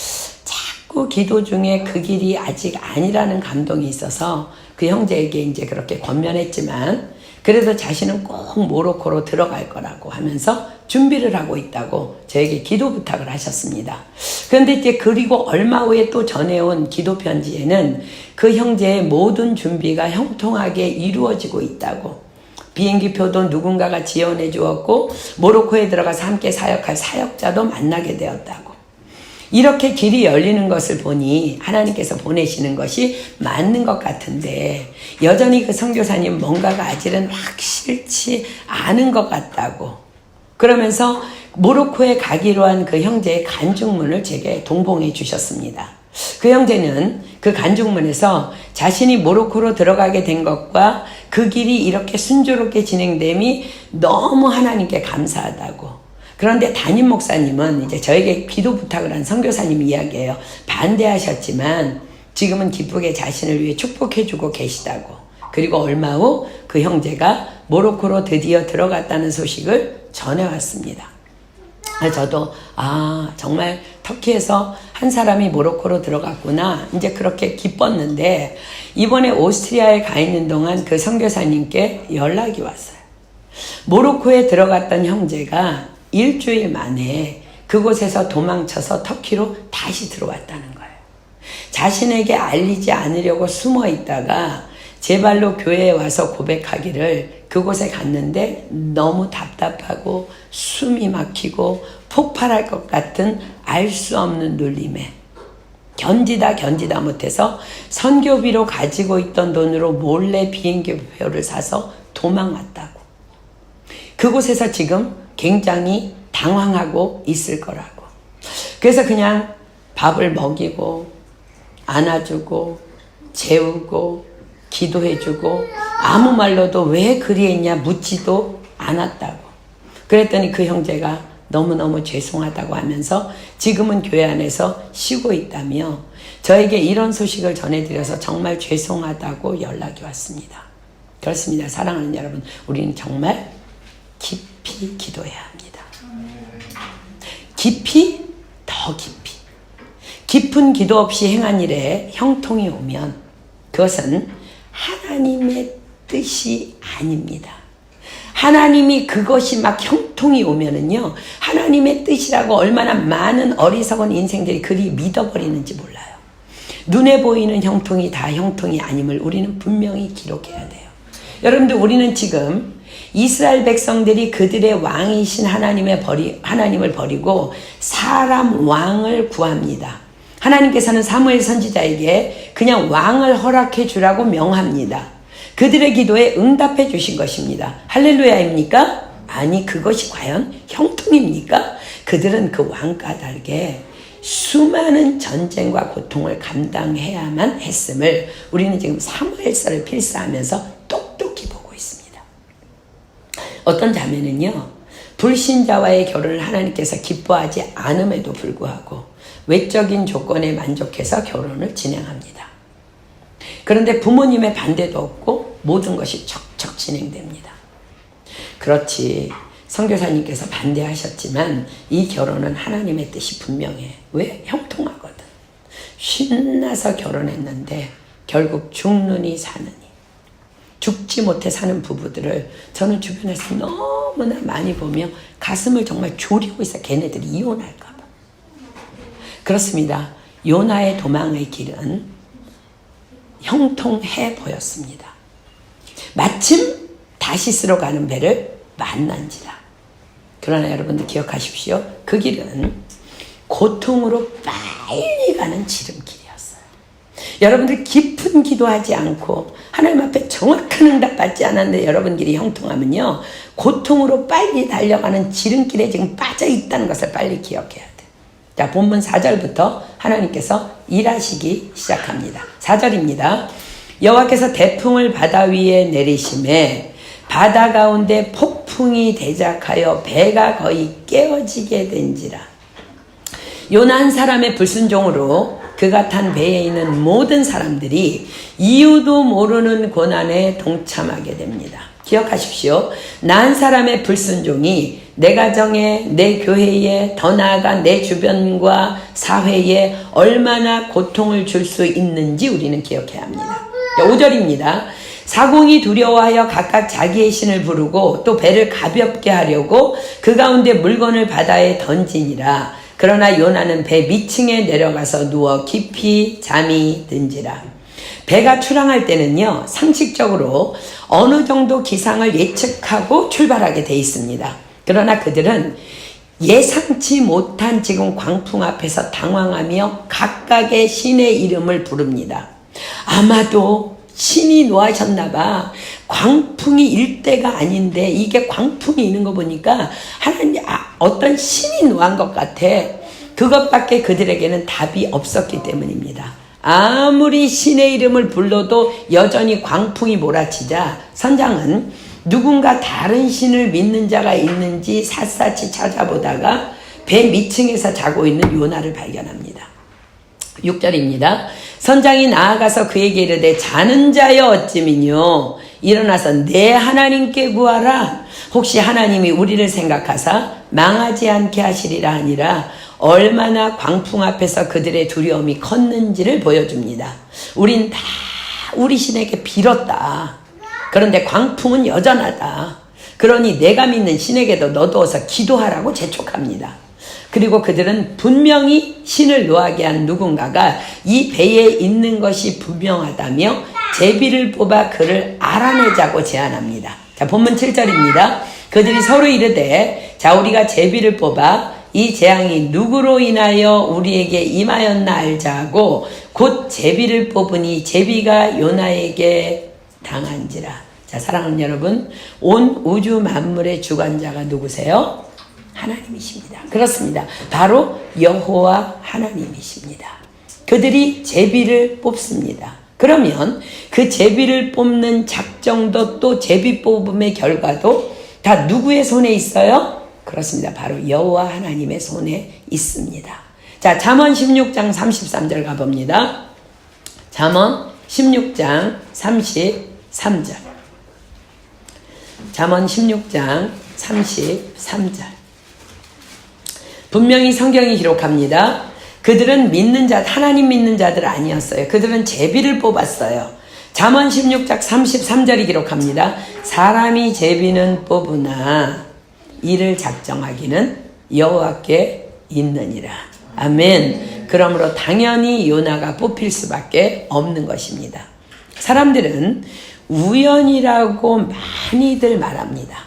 자꾸 기도 중에 그 길이 아직 아니라는 감동이 있어서 그 형제에게 이제 그렇게 권면했지만 그래도 자신은 꼭 모로코로 들어갈 거라고 하면서 준비를 하고 있다고 저에게 기도 부탁을 하셨습니다. 그런데 이제 그리고 얼마 후에 또 전해온 기도 편지에는 그 형제의 모든 준비가 형통하게 이루어지고 있다고, 비행기표도 누군가가 지원해 주었고 모로코에 들어가서 함께 사역할 사역자도 만나게 되었다고, 이렇게 길이 열리는 것을 보니 하나님께서 보내시는 것이 맞는 것 같은데 여전히 그 선교사님 뭔가가 아직은 확실치 않은 것 같다고, 그러면서 모로코에 가기로 한 그 형제의 간증문을 제게 동봉해 주셨습니다. 그 형제는 그 간증문에서 자신이 모로코로 들어가게 된 것과 그 길이 이렇게 순조롭게 진행됨이 너무 하나님께 감사하다고. 그런데 담임 목사님은 이제 저에게 기도 부탁을 한 선교사님 이야기예요. 반대하셨지만 지금은 기쁘게 자신을 위해 축복해주고 계시다고. 그리고 얼마 후 그 형제가 모로코로 드디어 들어갔다는 소식을 전해왔습니다. 저도 정말 터키에서 한 사람이 모로코로 들어갔구나, 이제 그렇게 기뻤는데 이번에 오스트리아에 가 있는 동안 그 선교사님께 연락이 왔어요. 모로코에 들어갔던 형제가 일주일 만에 그곳에서 도망쳐서 터키로 다시 들어왔다는 거예요. 자신에게 알리지 않으려고 숨어 있다가 제 발로 교회에 와서 고백하기를 그곳에 갔는데 너무 답답하고 숨이 막히고 폭발할 것 같은 알 수 없는 눌림에 견디다 못해서 선교비로 가지고 있던 돈으로 몰래 비행기표를 사서 도망왔다고. 그곳에서 지금 굉장히 당황하고 있을 거라고. 그래서 그냥 밥을 먹이고 안아주고 재우고 기도해주고 아무 말로도 왜 그리 했냐 묻지도 않았다고. 그랬더니 그 형제가 너무너무 죄송하다고 하면서 지금은 교회 안에서 쉬고 있다며 저에게 이런 소식을 전해드려서 정말 죄송하다고 연락이 왔습니다. 그렇습니다. 사랑하는 여러분, 우리는 정말 깊이 기도해야 합니다. 깊이, 더 깊이. 깊은 기도 없이 행한 일에 형통이 오면 그것은 하나님의 뜻이 아닙니다. 하나님이 그것이 막 형통이 오면은요, 하나님의 뜻이라고 얼마나 많은 어리석은 인생들이 그리 믿어버리는지 몰라요. 눈에 보이는 형통이 다 형통이 아님을 우리는 분명히 기록해야 돼요. 여러분들, 우리는 지금 이스라엘 백성들이 그들의 왕이신 하나님을 버리고 사람 왕을 구합니다. 하나님께서는 사무엘 선지자에게 그냥 왕을 허락해 주라고 명합니다. 그들의 기도에 응답해 주신 것입니다. 할렐루야입니까? 아니, 그것이 과연 형통입니까? 그들은 그 왕 까닭에 수많은 전쟁과 고통을 감당해야만 했음을 우리는 지금 사무엘서를 필사하면서 똑똑히 보고 있습니다. 어떤 자매는요, 불신자와의 결혼을 하나님께서 기뻐하지 않음에도 불구하고 외적인 조건에 만족해서 결혼을 진행합니다. 그런데 부모님의 반대도 없고 모든 것이 척척 진행됩니다. 그렇지, 선교사님께서 반대하셨지만 이 결혼은 하나님의 뜻이 분명해. 왜? 형통하거든. 신나서 결혼했는데 결국 죽느니 사느니. 죽지 못해 사는 부부들을 저는 주변에서 너무나 많이 보며 가슴을 정말 졸이고 있어요. 걔네들이 이혼할까 봐. 그렇습니다. 요나의 도망의 길은 형통해 보였습니다. 마침 다시스로 가는 배를 만난지라. 그러나 여러분들 기억하십시오. 그 길은 고통으로 빨리 가는 지름길이었어요. 여러분들 깊은 기도하지 않고 하나님 앞에 정확한 응답 받지 않았는데 여러분 길이 형통하면요, 고통으로 빨리 달려가는 지름길에 지금 빠져 있다는 것을 빨리 기억해야 돼요. 자, 본문 4절부터 하나님께서 일하시기 시작합니다. 4절입니다. 여호와께서 대풍을 바다 위에 내리심에 바다 가운데 폭풍이 대작하여 배가 거의 깨어지게 된지라. 요나 한 사람의 불순종으로 그가 탄 배에 있는 모든 사람들이 이유도 모르는 고난에 동참하게 됩니다. 기억하십시오. 나 한 사람의 불순종이 내 가정에, 내 교회에, 더 나아가 내 주변과 사회에 얼마나 고통을 줄 수 있는지 우리는 기억해야 합니다. 5절입니다. 사공이 두려워하여 각각 자기의 신을 부르고 또 배를 가볍게 하려고 그 가운데 물건을 바다에 던지니라. 그러나 요나는 배 밑층에 내려가서 누워 깊이 잠이 든지라. 배가 출항할 때는요, 상식적으로 어느 정도 기상을 예측하고 출발하게 돼 있습니다. 그러나 그들은 예상치 못한 지금 광풍 앞에서 당황하며 각각의 신의 이름을 부릅니다. 아마도 신이 노하셨나봐. 광풍이 일 때가 아닌데 이게 광풍이 있는 거 보니까 하나님, 어떤 신이 노한 것 같아. 그것밖에 그들에게는 답이 없었기 때문입니다. 아무리 신의 이름을 불러도 여전히 광풍이 몰아치자 선장은 누군가 다른 신을 믿는 자가 있는지 샅샅이 찾아보다가 배 밑층에서 자고 있는 요나를 발견합니다. 6절입니다. 선장이 나아가서 그에게 이르되 자는 자여 어찌미뇨 일어나서 내 하나님께 구하라. 혹시 하나님이 우리를 생각하사 망하지 않게 하시리라 하니라. 얼마나 광풍 앞에서 그들의 두려움이 컸는지를 보여줍니다. 우린 다 우리 신에게 빌었다. 그런데 광풍은 여전하다. 그러니 내가 믿는 신에게도 너도 어서 기도하라고 재촉합니다. 그리고 그들은 분명히 신을 노하게 한 누군가가 이 배에 있는 것이 분명하다며 제비를 뽑아 그를 알아내자고 제안합니다. 자, 본문 7절입니다. 그들이 서로 이르되 자, 우리가 제비를 뽑아 이 재앙이 누구로 인하여 우리에게 임하였나 알자 하고 곧 제비를 뽑으니 제비가 요나에게 당한지라. 자, 사랑하는 여러분, 온 우주 만물의 주관자가 누구세요? 하나님이십니다. 그렇습니다. 바로 여호와 하나님이십니다. 그들이 제비를 뽑습니다. 그러면 그 제비를 뽑는 작정도 또 제비 뽑음의 결과도 다 누구의 손에 있어요? 그렇습니다. 바로 여호와 하나님의 손에 있습니다. 자, 잠언 16장 33절 가봅니다. 잠언 16장 33절. 잠언 16장 33절. 분명히 성경이 기록합니다. 그들은 믿는 자, 하나님 믿는 자들 아니었어요. 그들은 제비를 뽑았어요. 잠언 16장 33절이 기록합니다. 사람이 제비는 뽑으나 이를 작정하기는 여호와께 있느니라. 아멘. 그러므로 당연히 요나가 뽑힐 수밖에 없는 것입니다. 사람들은 우연이라고 많이들 말합니다.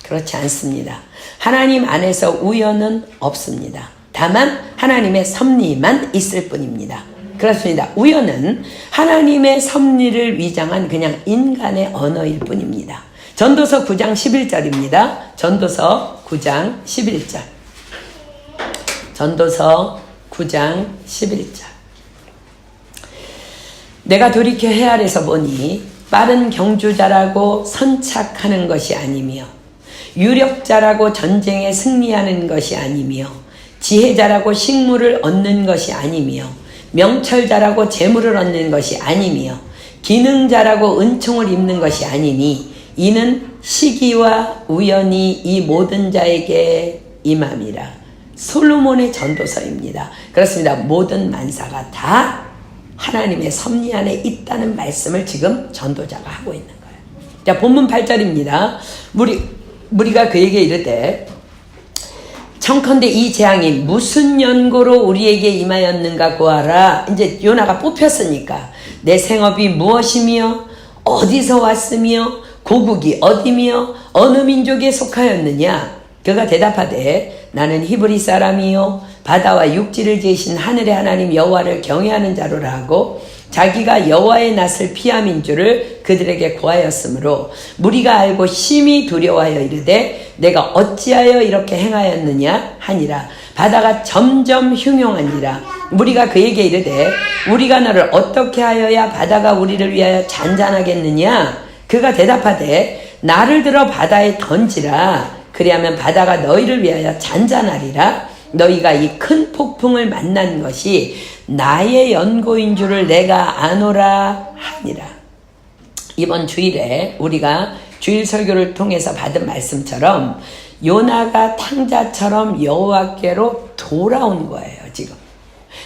그렇지 않습니다. 하나님 안에서 우연은 없습니다. 다만 하나님의 섭리만 있을 뿐입니다. 그렇습니다. 우연은 하나님의 섭리를 위장한 그냥 인간의 언어일 뿐입니다. 전도서 9장 11절입니다. 전도서 9장 11절. 전도서 9장 11절. 내가 돌이켜 해 아래서 보니 빠른 경주자라고 선착하는 것이 아니며 유력자라고 전쟁에 승리하는 것이 아니며 지혜자라고 식물을 얻는 것이 아니며 명철자라고 재물을 얻는 것이 아니며 기능자라고 은총을 입는 것이 아니니 이는 시기와 우연이 이 모든 자에게 임함이라. 솔로몬의 전도서입니다. 그렇습니다. 모든 만사가 다 하나님의 섭리 안에 있다는 말씀을 지금 전도자가 하고 있는 거예요. 자, 본문 8절입니다. 무리가 그에게 이르되 청컨대 이 재앙이 무슨 연고로 우리에게 임하였는가 고하라. 이제 요나가 뽑혔으니까 내 생업이 무엇이며 어디서 왔으며 고국이 어디며 어느 민족에 속하였느냐. 그가 대답하되 나는 히브리 사람이요 바다와 육지를 지으신 하늘의 하나님 여호와를 경외하는 자로라 하고 자기가 여호와의 낯을 피함인 줄을 그들에게 고하였으므로 무리가 알고 심히 두려워하여 이르되 내가 어찌하여 이렇게 행하였느냐 하니라. 바다가 점점 흉용하니라. 무리가 그에게 이르되 우리가 너를 어떻게 하여야 바다가 우리를 위하여 잔잔하겠느냐. 그가 대답하되 나를 들어 바다에 던지라. 그리하면 바다가 너희를 위하여 잔잔하리라. 너희가 이 큰 폭풍을 만난 것이 나의 연고인 줄을 내가 아노라 하니라. 이번 주일에 우리가 주일 설교를 통해서 받은 말씀처럼 요나가 탕자처럼 여호와께로 돌아온 거예요. 지금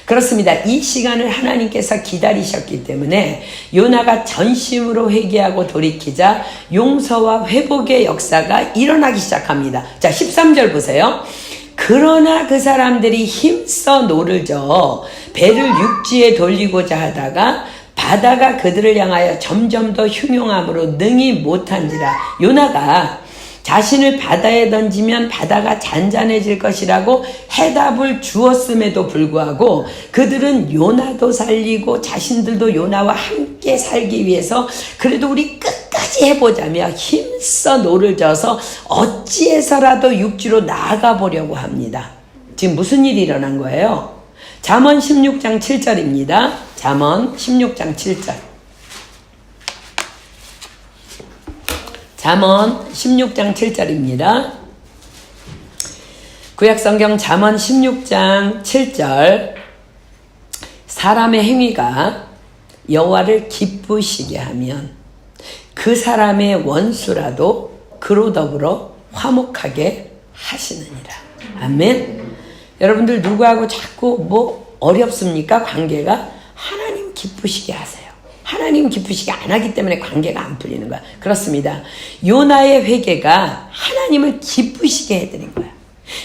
그렇습니다. 이 시간을 하나님께서 기다리셨기 때문에 요나가 전심으로 회개하고 돌이키자 용서와 회복의 역사가 일어나기 시작합니다. 자, 13절 보세요. 그러나 그 사람들이 힘써 노를 저어 배를 육지에 돌리고자 하다가 바다가 그들을 향하여 점점 더 흉용함으로 능히 못한지라. 요나가 자신을 바다에 던지면 바다가 잔잔해질 것이라고 해답을 주었음에도 불구하고 그들은 요나도 살리고 자신들도 요나와 함께 살기 위해서 그래도 우리 끝까지 해보자며 힘써 노를 져서 어찌해서라도 육지로 나아가 보려고 합니다. 지금 무슨 일이 일어난 거예요? 잠언 16장 7절입니다. 잠언 16장 7절. 잠언 16장 7절입니다. 구약성경 잠언 16장 7절. 사람의 행위가 여호와를 기쁘시게 하면 그 사람의 원수라도 그로 더불어 화목하게 하시느니라. 아멘. 여러분들 누구하고 자꾸 뭐 어렵습니까? 관계가 하나님 기쁘시게 하세요. 하나님 기쁘시게 안 하기 때문에 관계가 안 풀리는 거야. 그렇습니다. 요나의 회개가 하나님을 기쁘시게 해드린 거야.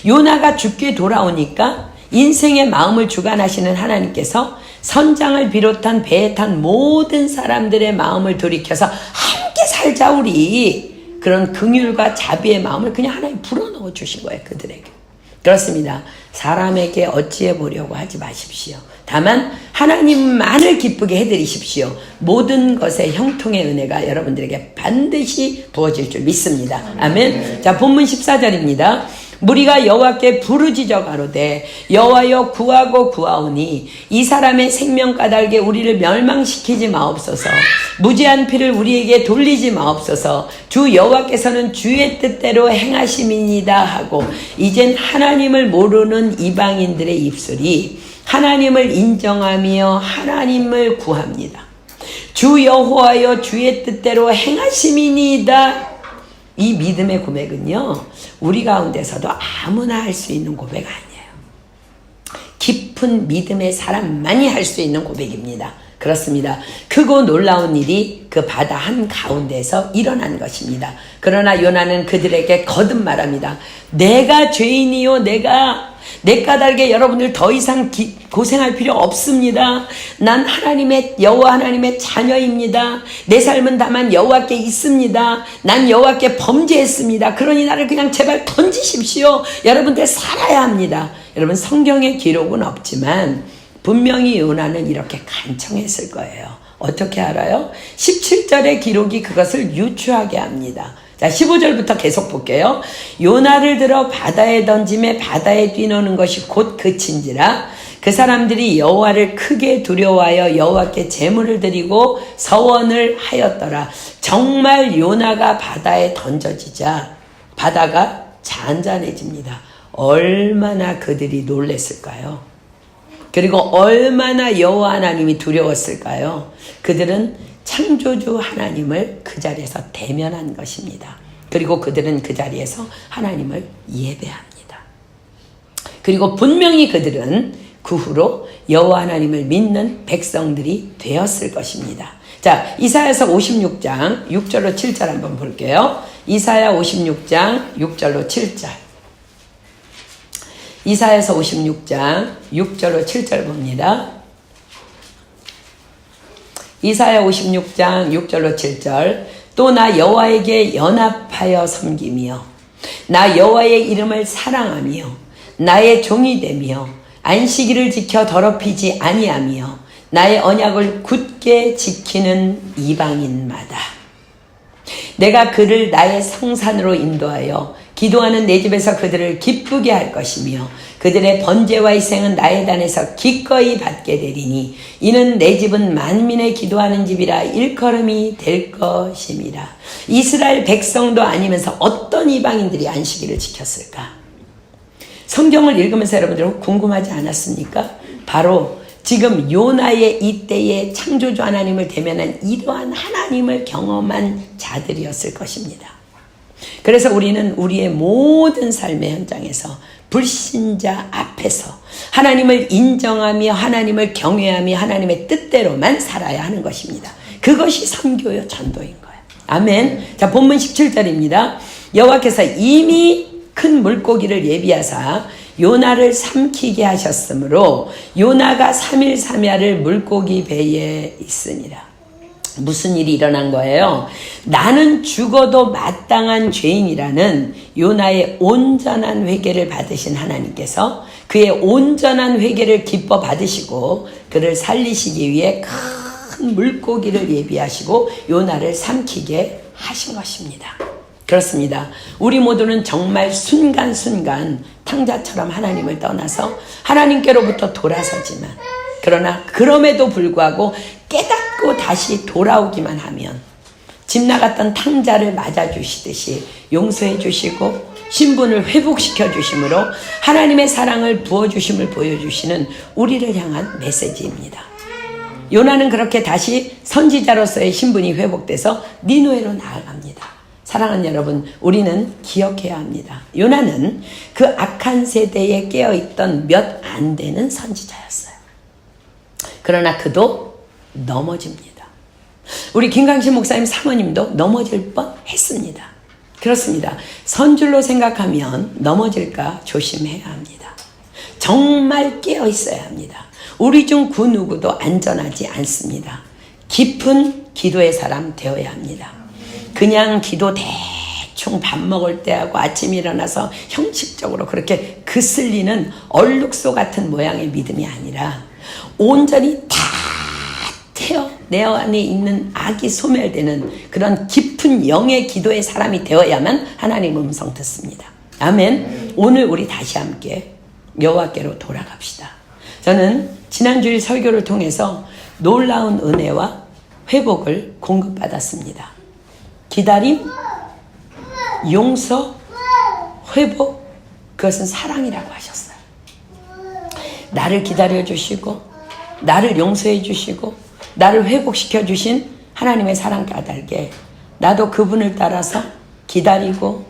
요나가 죽게 돌아오니까 인생의 마음을 주관하시는 하나님께서 선장을 비롯한 배에 탄 모든 사람들의 마음을 돌이켜서 함께 살자 우리. 그런 긍휼과 자비의 마음을 그냥 하나님 불어넣어 주신 거예요. 그들에게. 그렇습니다. 사람에게 어찌해 보려고 하지 마십시오. 다만 하나님만을 기쁘게 해드리십시오. 모든 것의 형통의 은혜가 여러분들에게 반드시 부어질 줄 믿습니다. 아멘. 자, 본문 14절입니다. 무리가 여호와께 부르짖어 가로되 여호와여 구하고 구하오니 이 사람의 생명 까닭에 우리를 멸망시키지 마옵소서. 무지한 피를 우리에게 돌리지 마옵소서. 주 여호와께서는 주의 뜻대로 행하심이니이다 하고 이젠 하나님을 모르는 이방인들의 입술이 하나님을 인정하며 하나님을 구합니다. 주 여호와여 주의 뜻대로 행하심이니이다. 이 믿음의 고백은요, 우리 가운데서도 아무나 할 수 있는 고백 아니에요. 깊은 믿음의 사람만이 할 수 있는 고백입니다. 그렇습니다. 크고 놀라운 일이 그 바다 한가운데서 일어난 것입니다. 그러나 요나는 그들에게 거듭 말합니다. 내가 죄인이요, 내 까닭에 여러분들 더 이상 고생할 필요 없습니다. 난 여호와 하나님의 자녀입니다. 내 삶은 다만 여호와께 있습니다. 난 여호와께 범죄했습니다. 그러니 나를 그냥 제발 던지십시오. 여러분들 살아야 합니다. 여러분 성경에 기록은 없지만 분명히 요나는 이렇게 간청했을 거예요. 어떻게 알아요? 17절의 기록이 그것을 유추하게 합니다. 자, 15절부터 계속 볼게요. 요나를 들어 바다에 던짐에 바다에 뛰노는 것이 곧 그친지라. 그 사람들이 여호와를 크게 두려워하여 여호와께 제물을 드리고 서원을 하였더라. 정말 요나가 바다에 던져지자 바다가 잔잔해집니다. 얼마나 그들이 놀랬을까요? 그리고 얼마나 여호와 하나님이 두려웠을까요? 그들은 창조주 하나님을 그 자리에서 대면한 것입니다. 그리고 그들은 그 자리에서 하나님을 예배합니다. 그리고 분명히 그들은 그 후로 여호와 하나님을 믿는 백성들이 되었을 것입니다. 자, 이사야서 56장 6절로 7절 한번 볼게요. 이사야 56장 6절로 7절. 이사야서 56장 6절로 7절 봅니다. 이사야 56장 6절로 7절. 또 나 여호와에게 연합하여 섬기며 나 여호와의 이름을 사랑하며 나의 종이 되며 안식일을 지켜 더럽히지 아니하며 나의 언약을 굳게 지키는 이방인마다 내가 그를 나의 성산으로 인도하여 기도하는 내 집에서 그들을 기쁘게 할 것이며 그들의 번제와 희생은 나의 단에서 기꺼이 받게 되리니 이는 내 집은 만민의 기도하는 집이라 일컬음이 될 것임이라. 이스라엘 백성도 아니면서 어떤 이방인들이 안식일을 지켰을까? 성경을 읽으면서 여러분들 궁금하지 않았습니까? 바로 지금 요나의 이때의 창조주 하나님을 대면한 이러한 하나님을 경험한 자들이었을 것입니다. 그래서 우리는 우리의 모든 삶의 현장에서 불신자 앞에서 하나님을 인정하며 하나님을 경외하며 하나님의 뜻대로만 살아야 하는 것입니다. 그것이 선교요 전도인 거예요. 아멘. 자, 본문 17절입니다. 여호와께서 이미 큰 물고기를 예비하사 요나를 삼키게 하셨으므로 요나가 3일 3야를 물고기 배에 있으니라. 무슨 일이 일어난 거예요? 나는 죽어도 마땅한 죄인이라는 요나의 온전한 회개를 받으신 하나님께서 그의 온전한 회개를 기뻐 받으시고 그를 살리시기 위해 큰 물고기를 예비하시고 요나를 삼키게 하신 것입니다. 그렇습니다. 우리 모두는 정말 순간순간 탕자처럼 하나님을 떠나서 하나님께로부터 돌아서지만 그러나 그럼에도 불구하고 깨닫고 다시 돌아오기만 하면 집 나갔던 탕자를 맞아주시듯이 용서해 주시고 신분을 회복시켜 주심으로 하나님의 사랑을 부어주심을 보여주시는 우리를 향한 메시지입니다. 요나는 그렇게 다시 선지자로서의 신분이 회복돼서 니느웨로 나아갑니다. 사랑하는 여러분, 우리는 기억해야 합니다. 요나는 그 악한 세대에 깨어있던 몇 안 되는 선지자였어요. 그러나 그도 넘어집니다. 우리 김강신 목사님 사모님도 넘어질 뻔했습니다. 그렇습니다. 선줄로 생각하면 넘어질까 조심해야 합니다. 정말 깨어 있어야 합니다. 우리 중 그 누구도 안전하지 않습니다. 깊은 기도의 사람 되어야 합니다. 그냥 기도 대충 밥 먹을 때 하고 아침 일어나서 형식적으로 그렇게 그슬리는 얼룩소 같은 모양의 믿음이 아니라 온전히 다 태어 내 안에 있는 악이 소멸되는 그런 깊은 영의 기도의 사람이 되어야만 하나님 음성 듣습니다. 아멘. 오늘 우리 다시 함께 여호와께로 돌아갑시다. 저는 지난주일 설교를 통해서 놀라운 은혜와 회복을 공급받았습니다. 기다림, 용서, 회복, 그것은 사랑이라고 하셨어요. 나를 기다려 주시고 나를 용서해 주시고 나를 회복시켜 주신 하나님의 사랑 까닭에 나도 그분을 따라서 기다리고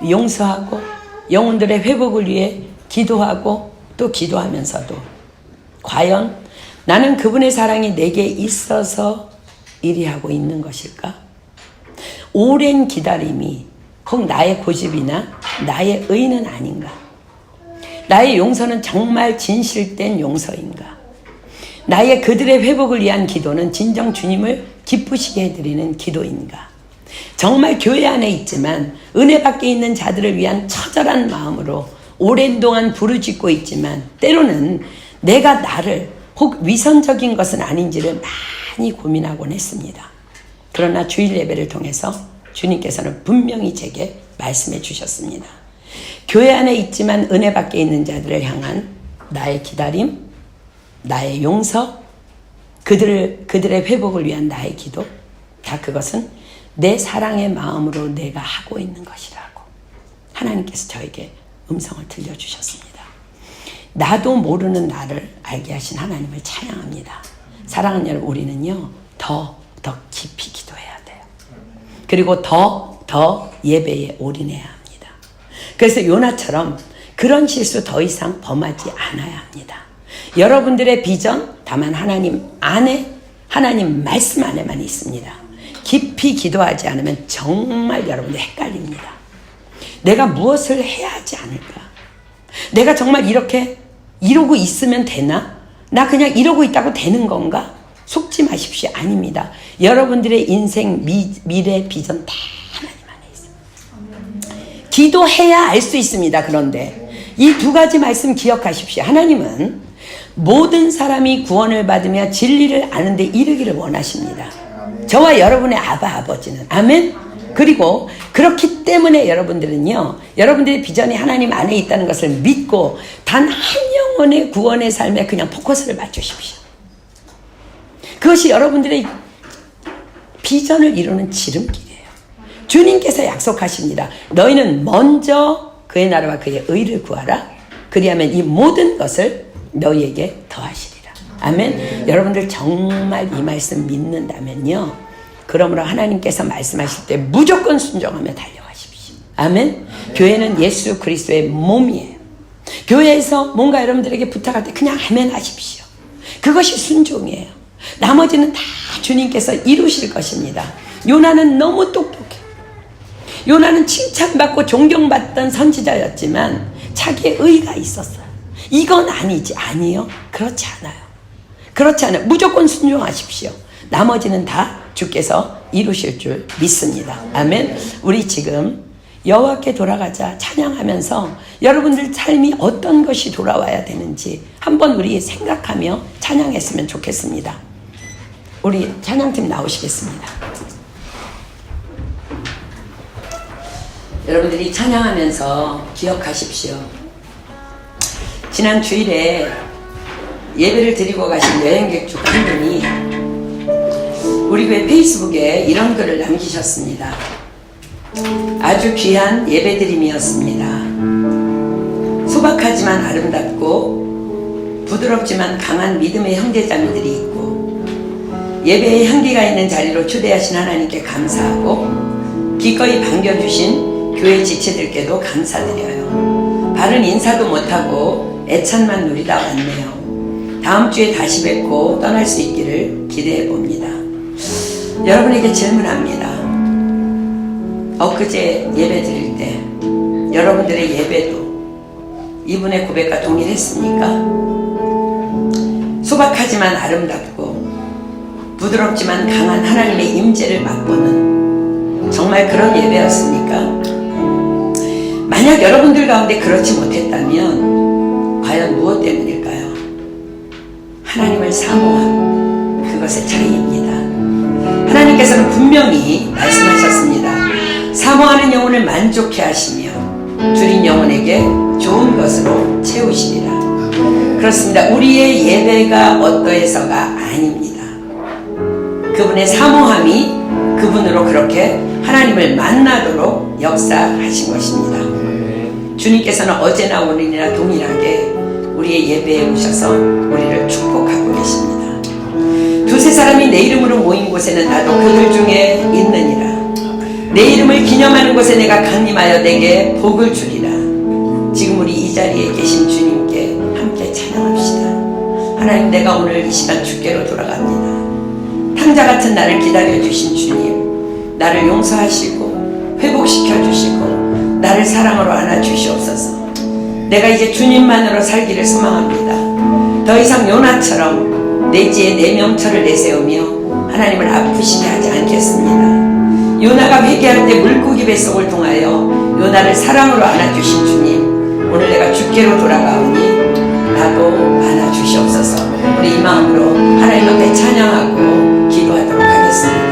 용서하고 영혼들의 회복을 위해 기도하고 또 기도하면서도 과연 나는 그분의 사랑이 내게 있어서 이리 하고 있는 것일까? 오랜 기다림이 혹 나의 고집이나 나의 의는 아닌가? 나의 용서는 정말 진실된 용서인가? 나의 그들의 회복을 위한 기도는 진정 주님을 기쁘시게 해드리는 기도인가? 정말 교회 안에 있지만 은혜 밖에 있는 자들을 위한 처절한 마음으로 오랜 동안 부르짖고 있지만 때로는 내가 나를 혹 위선적인 것은 아닌지를 많이 고민하곤 했습니다. 그러나 주일 예배를 통해서 주님께서는 분명히 제게 말씀해 주셨습니다. 교회 안에 있지만 은혜 밖에 있는 자들을 향한 나의 기다림, 나의 용서, 그들의 회복을 위한 나의 기도, 다 그것은 내 사랑의 마음으로 내가 하고 있는 것이라고 하나님께서 저에게 음성을 들려주셨습니다. 나도 모르는 나를 알게 하신 하나님을 찬양합니다. 사랑하는 여러분, 우리는요 더 깊이 기도해야 돼요. 그리고 더 예배에 올인해야 합니다. 그래서 요나처럼 그런 실수 더 이상 범하지 않아야 합니다. 여러분들의 비전, 다만 하나님 안에 하나님 말씀 안에만 있습니다. 깊이 기도하지 않으면 정말 여러분들 헷갈립니다. 내가 무엇을 해야 하지 않을까? 내가 정말 이렇게 이러고 있으면 되나? 나 그냥 이러고 있다고 되는 건가? 속지 마십시오. 아닙니다. 여러분들의 인생 미래 비전 다 하나님 안에 있습니다. 기도해야 알 수 있습니다. 그런데 이 두 가지 말씀 기억하십시오. 하나님은 모든 사람이 구원을 받으며 진리를 아는 데 이르기를 원하십니다. 저와 여러분의 아버지는. 아멘. 그리고 그렇기 때문에 여러분들은요, 여러분들의 비전이 하나님 안에 있다는 것을 믿고 단 한 영혼의 구원의 삶에 그냥 포커스를 맞추십시오. 그것이 여러분들의 비전을 이루는 지름길이에요. 주님께서 약속하십니다. 너희는 먼저 그의 나라와 그의 의를 구하라. 그리하면 이 모든 것을 너희에게 더하시리라. 아멘. 여러분들 정말 이 말씀 믿는다면요, 그러므로 하나님께서 말씀하실 때 무조건 순종하며 달려가십시오. 아멘. 교회는 예수 그리스도의 몸이에요. 교회에서 뭔가 여러분들에게 부탁할 때 그냥 아멘 하십시오. 그것이 순종이에요. 나머지는 다 주님께서 이루실 것입니다. 요나는 너무 똑똑해. 요나는 칭찬받고 존경받던 선지자였지만 자기의 의가 있었어요. 이건 아니지. 아니요. 그렇지 않아요. 그렇지 않아요. 무조건 순종하십시오. 나머지는 다 주께서 이루실 줄 믿습니다. 아멘. 우리 지금 여호와께 돌아가자 찬양하면서 여러분들 삶이 어떤 것이 돌아와야 되는지 한번 우리 생각하며 찬양했으면 좋겠습니다. 우리 찬양팀 나오시겠습니다. 여러분들이 찬양하면서 기억하십시오. 지난 주일에 예배를 드리고 가신 여행객 중 한 분이 우리 교회 페이스북에 이런 글을 남기셨습니다. 아주 귀한 예배드림이었습니다. 소박하지만 아름답고 부드럽지만 강한 믿음의 형제자매들이 있고 예배의 향기가 있는 자리로 초대하신 하나님께 감사하고 기꺼이 반겨주신 교회 지체들께도 감사드려요. 바른 인사도 못하고 애찬만 누리다 왔네요. 다음 주에 다시 뵙고 떠날 수 있기를 기대해 봅니다. 여러분에게 질문합니다. 엊그제 예배 드릴 때 여러분들의 예배도 이분의 고백과 동일했습니까? 소박하지만 아름답고 부드럽지만 강한 하나님의 임재를 맛보는 정말 그런 예배였습니까? 만약 여러분들 가운데 그렇지 못했다면 과연 무엇 때문일까요? 하나님을 사모함, 그것의 차이입니다. 하나님께서는 분명히 말씀하셨습니다. 사모하는 영혼을 만족해 하시며 줄인 영혼에게 좋은 것으로 채우시리라. 그렇습니다. 우리의 예배가 어떠해서가 아닙니다. 그분의 사모함이 그분으로 그렇게 하나님을 만나도록 역사하신 것입니다. 주님께서는 어제나 오늘이나 동일하게 우리의 예배에 오셔서 우리를 축복하고 계십니다. 두세 사람이 내 이름으로 모인 곳에는 나도 그들 중에 있느니라. 내 이름을 기념하는 곳에 내가 강림하여 내게 복을 주리라. 지금 우리 이 자리에 계신 주님께 함께 찬양합시다. 하나님, 내가 오늘 이 시간 주께로 돌아갑니다. 탕자 같은 나를 기다려주신 주님, 나를 용서하시고 회복시켜주시고 나를 사랑으로 안아주시옵소서. 내가 이제 주님만으로 살기를 소망합니다. 더 이상 요나처럼 내지에 내 명철을 내세우며 하나님을 아프시게 하지 않겠습니다. 요나가 회개할 때 물고기 뱃속을 통하여 요나를 사랑으로 안아주신 주님, 오늘 내가 주께로 돌아가오니 나도 안아주시옵소서. 우리 이 마음으로 하나님 앞에 찬양하고 기도하도록 하겠습니다.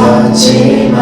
돌아서지마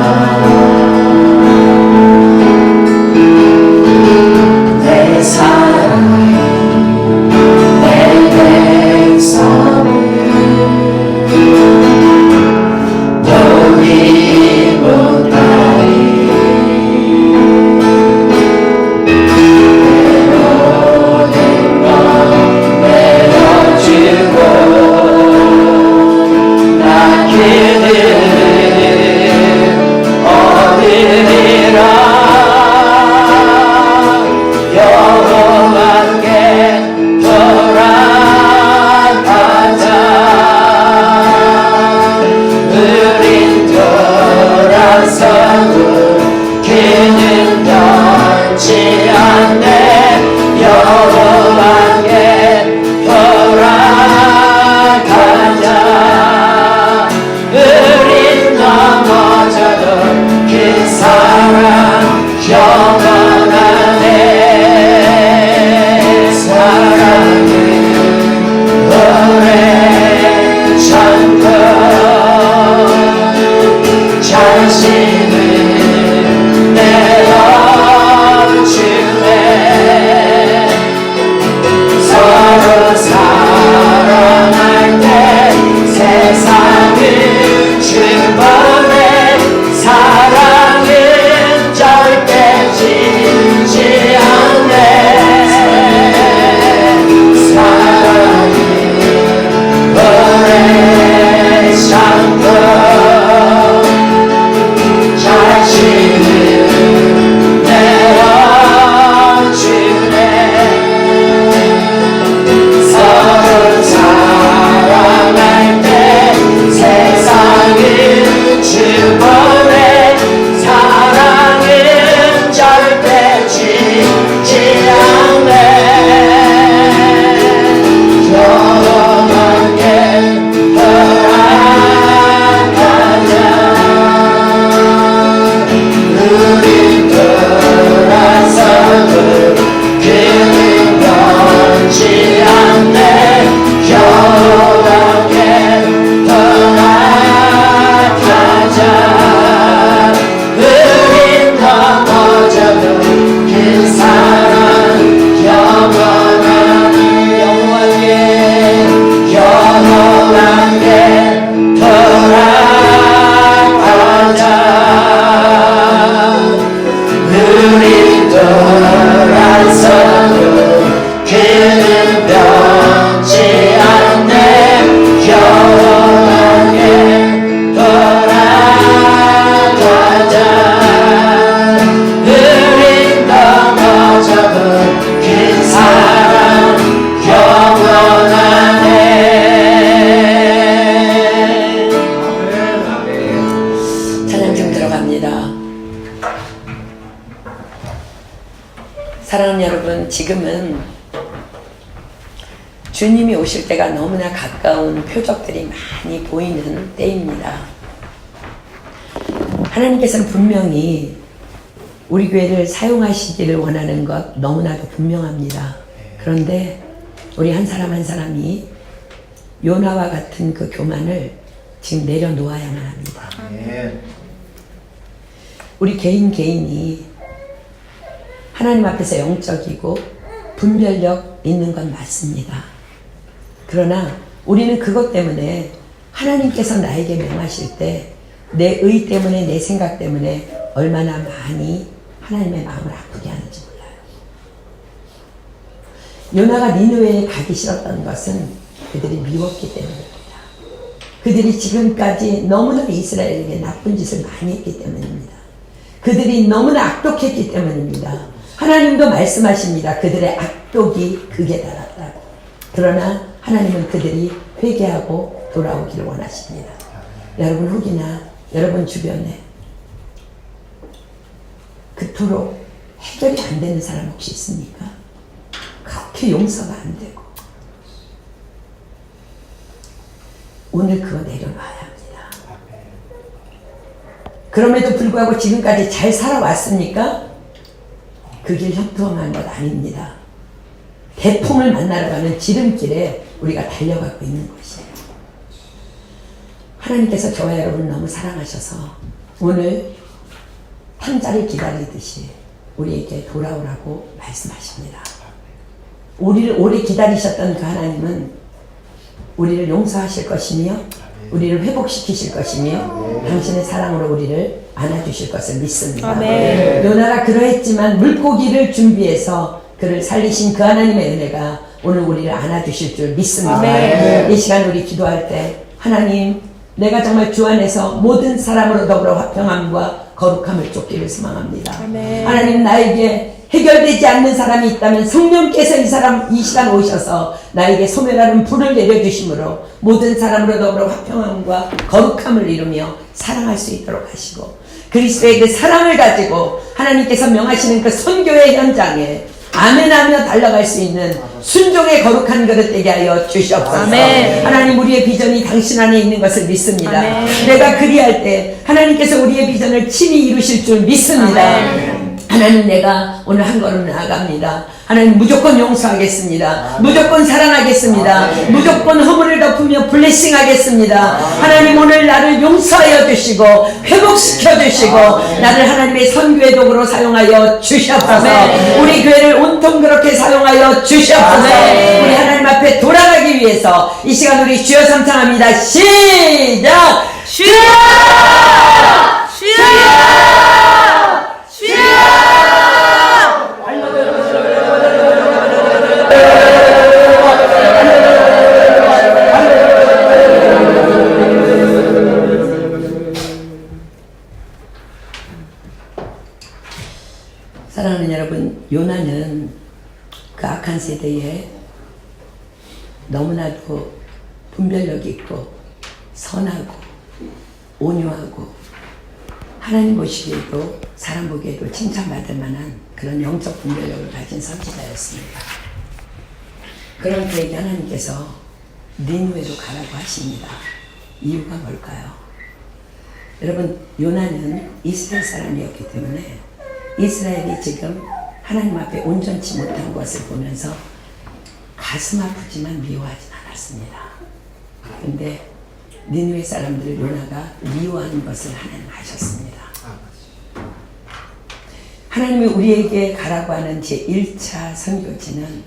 여러분, 지금은 주님이 오실 때가 너무나 가까운 표적들이 많이 보이는 때입니다. 하나님께서는 분명히 우리 교회를 사용하시기를 원하는 것 너무나도 분명합니다. 그런데 우리 한 사람 한 사람이 요나와 같은 그 교만을 지금 내려놓아야만 합니다. 우리 개인이 하나님 앞에서 영적이고 분별력 있는 건 맞습니다. 그러나 우리는 그것 때문에 하나님께서 나에게 명하실 때 내 의 때문에, 내 생각 때문에 얼마나 많이 하나님의 마음을 아프게 하는지 몰라요. 요나가 니느웨에 가기 싫었던 것은 그들이 미웠기 때문입니다. 그들이 지금까지 너무나 이스라엘에게 나쁜 짓을 많이 했기 때문입니다. 그들이 너무나 악독했기 때문입니다. 하나님도 말씀하십니다. 그들의 악독이 극에 달았다고. 그러나 하나님은 그들이 회개하고 돌아오기를 원하십니다. 여러분, 혹이나 여러분 주변에 그토록 해결이 안 되는 사람 혹시 있습니까? 그렇게 용서가 안 되고. 오늘 그거 내려놔야 합니다. 그럼에도 불구하고 지금까지 잘 살아왔습니까? 그 길 형통한 것 아닙니다. 대풍을 만나러 가는 지름길에 우리가 달려가고 있는 것이에요. 하나님께서 저와 여러분을 너무 사랑하셔서 오늘 탕자를 기다리듯이 우리에게 돌아오라고 말씀하십니다. 우리를 오래 기다리셨던 그 하나님은 우리를 용서하실 것이며 우리를 회복시키실 것이며 당신의 사랑으로 우리를 안아주실 것을 믿습니다. 아멘. 요나가 그러했지만 물고기를 준비해서 그를 살리신 그 하나님의 은혜가 오늘 우리를 안아주실 줄 믿습니다. 아멘. 이 시간 우리 기도할 때 하나님, 내가 정말 주 안에서 모든 사람으로 더불어 화평함과 거룩함을 쫓기를 소망합니다. 아멘. 하나님, 나에게 해결되지 않는 사람이 있다면 성령께서 이 시간 오셔서 나에게 소멸하는 불을 내려주심으로 모든 사람으로 더불어 화평함과 거룩함을 이루며 사랑할 수 있도록 하시고 그리스도의 그 사랑을 가지고 하나님께서 명하시는 그 선교의 현장에 아멘하며 달려갈 수 있는 순종의 거룩한 그릇 되게 하여 주시옵소서. 아멘. 하나님, 우리의 비전이 당신 안에 있는 것을 믿습니다. 아멘. 내가 그리할 때 하나님께서 우리의 비전을 친히 이루실 줄 믿습니다. 아멘. 하나님, 내가 오늘 한 걸음 나아갑니다. 하나님, 무조건 용서하겠습니다. 무조건 사랑하겠습니다. 무조건 허물을 덮으며 블레싱하겠습니다. 하나님, 오늘 나를 용서하여 주시고 회복시켜 주시고 나를 하나님의 선교의 도구로 사용하여 주시옵소서. 우리 교회를 온통 그렇게 사용하여 주시옵소서. 우리 하나님 앞에 돌아가기 위해서 이 시간 우리 주여 삼창합니다. 시작! 주여! 주여! 사랑하는 여러분, 요나는 그 악한 세대에 너무나도 분별력 있고 선하고 온유하고 하나님 보시기에도 사람 보기에도 칭찬받을 만한 그런 영적 분별력을 가진 선지자였습니다. 그런 그에게 하나님께서 니느웨로 가라고 하십니다. 이유가 뭘까요? 여러분, 요나는 이스라엘 사람이었기 때문에 이스라엘이 지금 하나님 앞에 온전치 못한 것을 보면서 가슴 아프지만 미워하진 않았습니다. 그런데 니느웨 사람들을 요나가 미워하는 것을 하나님 하셨습니다. 하나님이 우리에게 가라고 하는 제1차 선교지는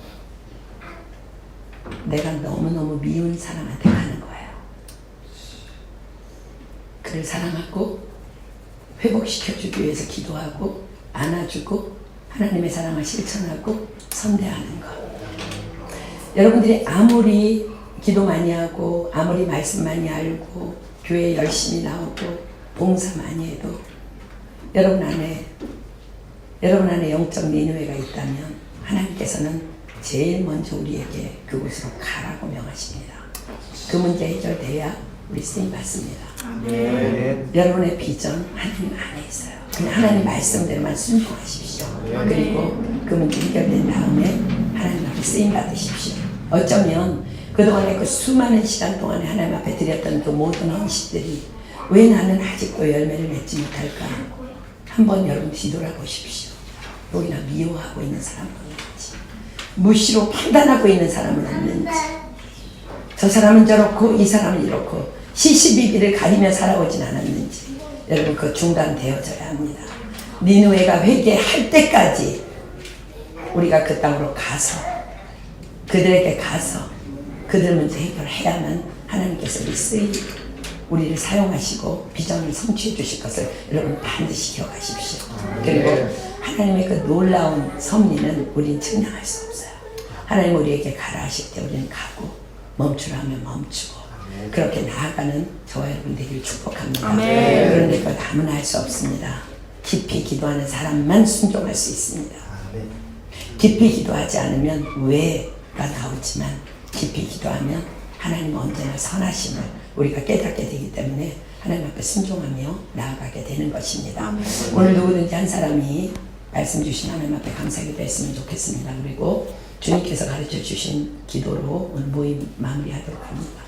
내가 너무너무 미운 사람한테 가는 거예요. 그를 사랑하고 회복시켜주기 위해서 기도하고 안아주고 하나님의 사랑을 실천하고 선대하는 것. 여러분들이 아무리 기도 많이 하고 아무리 말씀 많이 알고 교회 열심히 나오고 봉사 많이 해도 여러분 안에 영적 니느웨가 있다면 하나님께서는 제일 먼저 우리에게 그곳으로 가라고 명하십니다. 그 문제 해결돼야 우리 쓰임 받습니다. 아멘. 여러분의 비전 하나님 안에 있어요. 그냥 하나님 말씀대로만 순종하십시오. 그리고 그 문제 해결된 다음에 하나님 앞에 쓰임 받으십시오. 어쩌면 그동안에 그 수많은 시간 동안에 하나님 앞에 드렸던 그 모든 헌신들이 왜 나는 아직도 열매를 맺지 못할까? 한번 여러분 뒤돌아보십시오. 여기나 미워하고 있는 사람은 없는지, 무시로 판단하고 있는 사람은 없는지, 저 사람은 저렇고 이 사람은 이렇고 시시비비를 가리며 살아오진 않았는지, 여러분 그 중단되어져야 합니다. 니느웨가 회개할 때까지 우리가 그 땅으로 가서 그들에게 가서 그들 문제 해결해야만 하나님께서 우리를 사용하시고 비전을 성취해 주실 것을 여러분 반드시 기억하십시오. 그리고 하나님의 그 놀라운 섭리는 우리는 측량할 수 없어요. 하나님 우리에게 가라 하실 때 우리는 가고 멈추라 하면 멈추고 그렇게 나아가는 저와 여러분 되기를 축복합니다. 그런데 그건 아무나 할 수 없습니다. 깊이 기도하는 사람만 순종할 수 있습니다. 깊이 기도하지 않으면 왜가 나오지만 깊이 기도하면 하나님은 언제나 선하심을 우리가 깨닫게 되기 때문에 하나님 앞에 순종하며 나아가게 되는 것입니다. 오늘 누구든지 한 사람이 말씀 주신 하나님 앞에 감사기도 했으면 좋겠습니다. 그리고 주님께서 가르쳐 주신 기도로 오늘 모임 마무리하도록 합니다.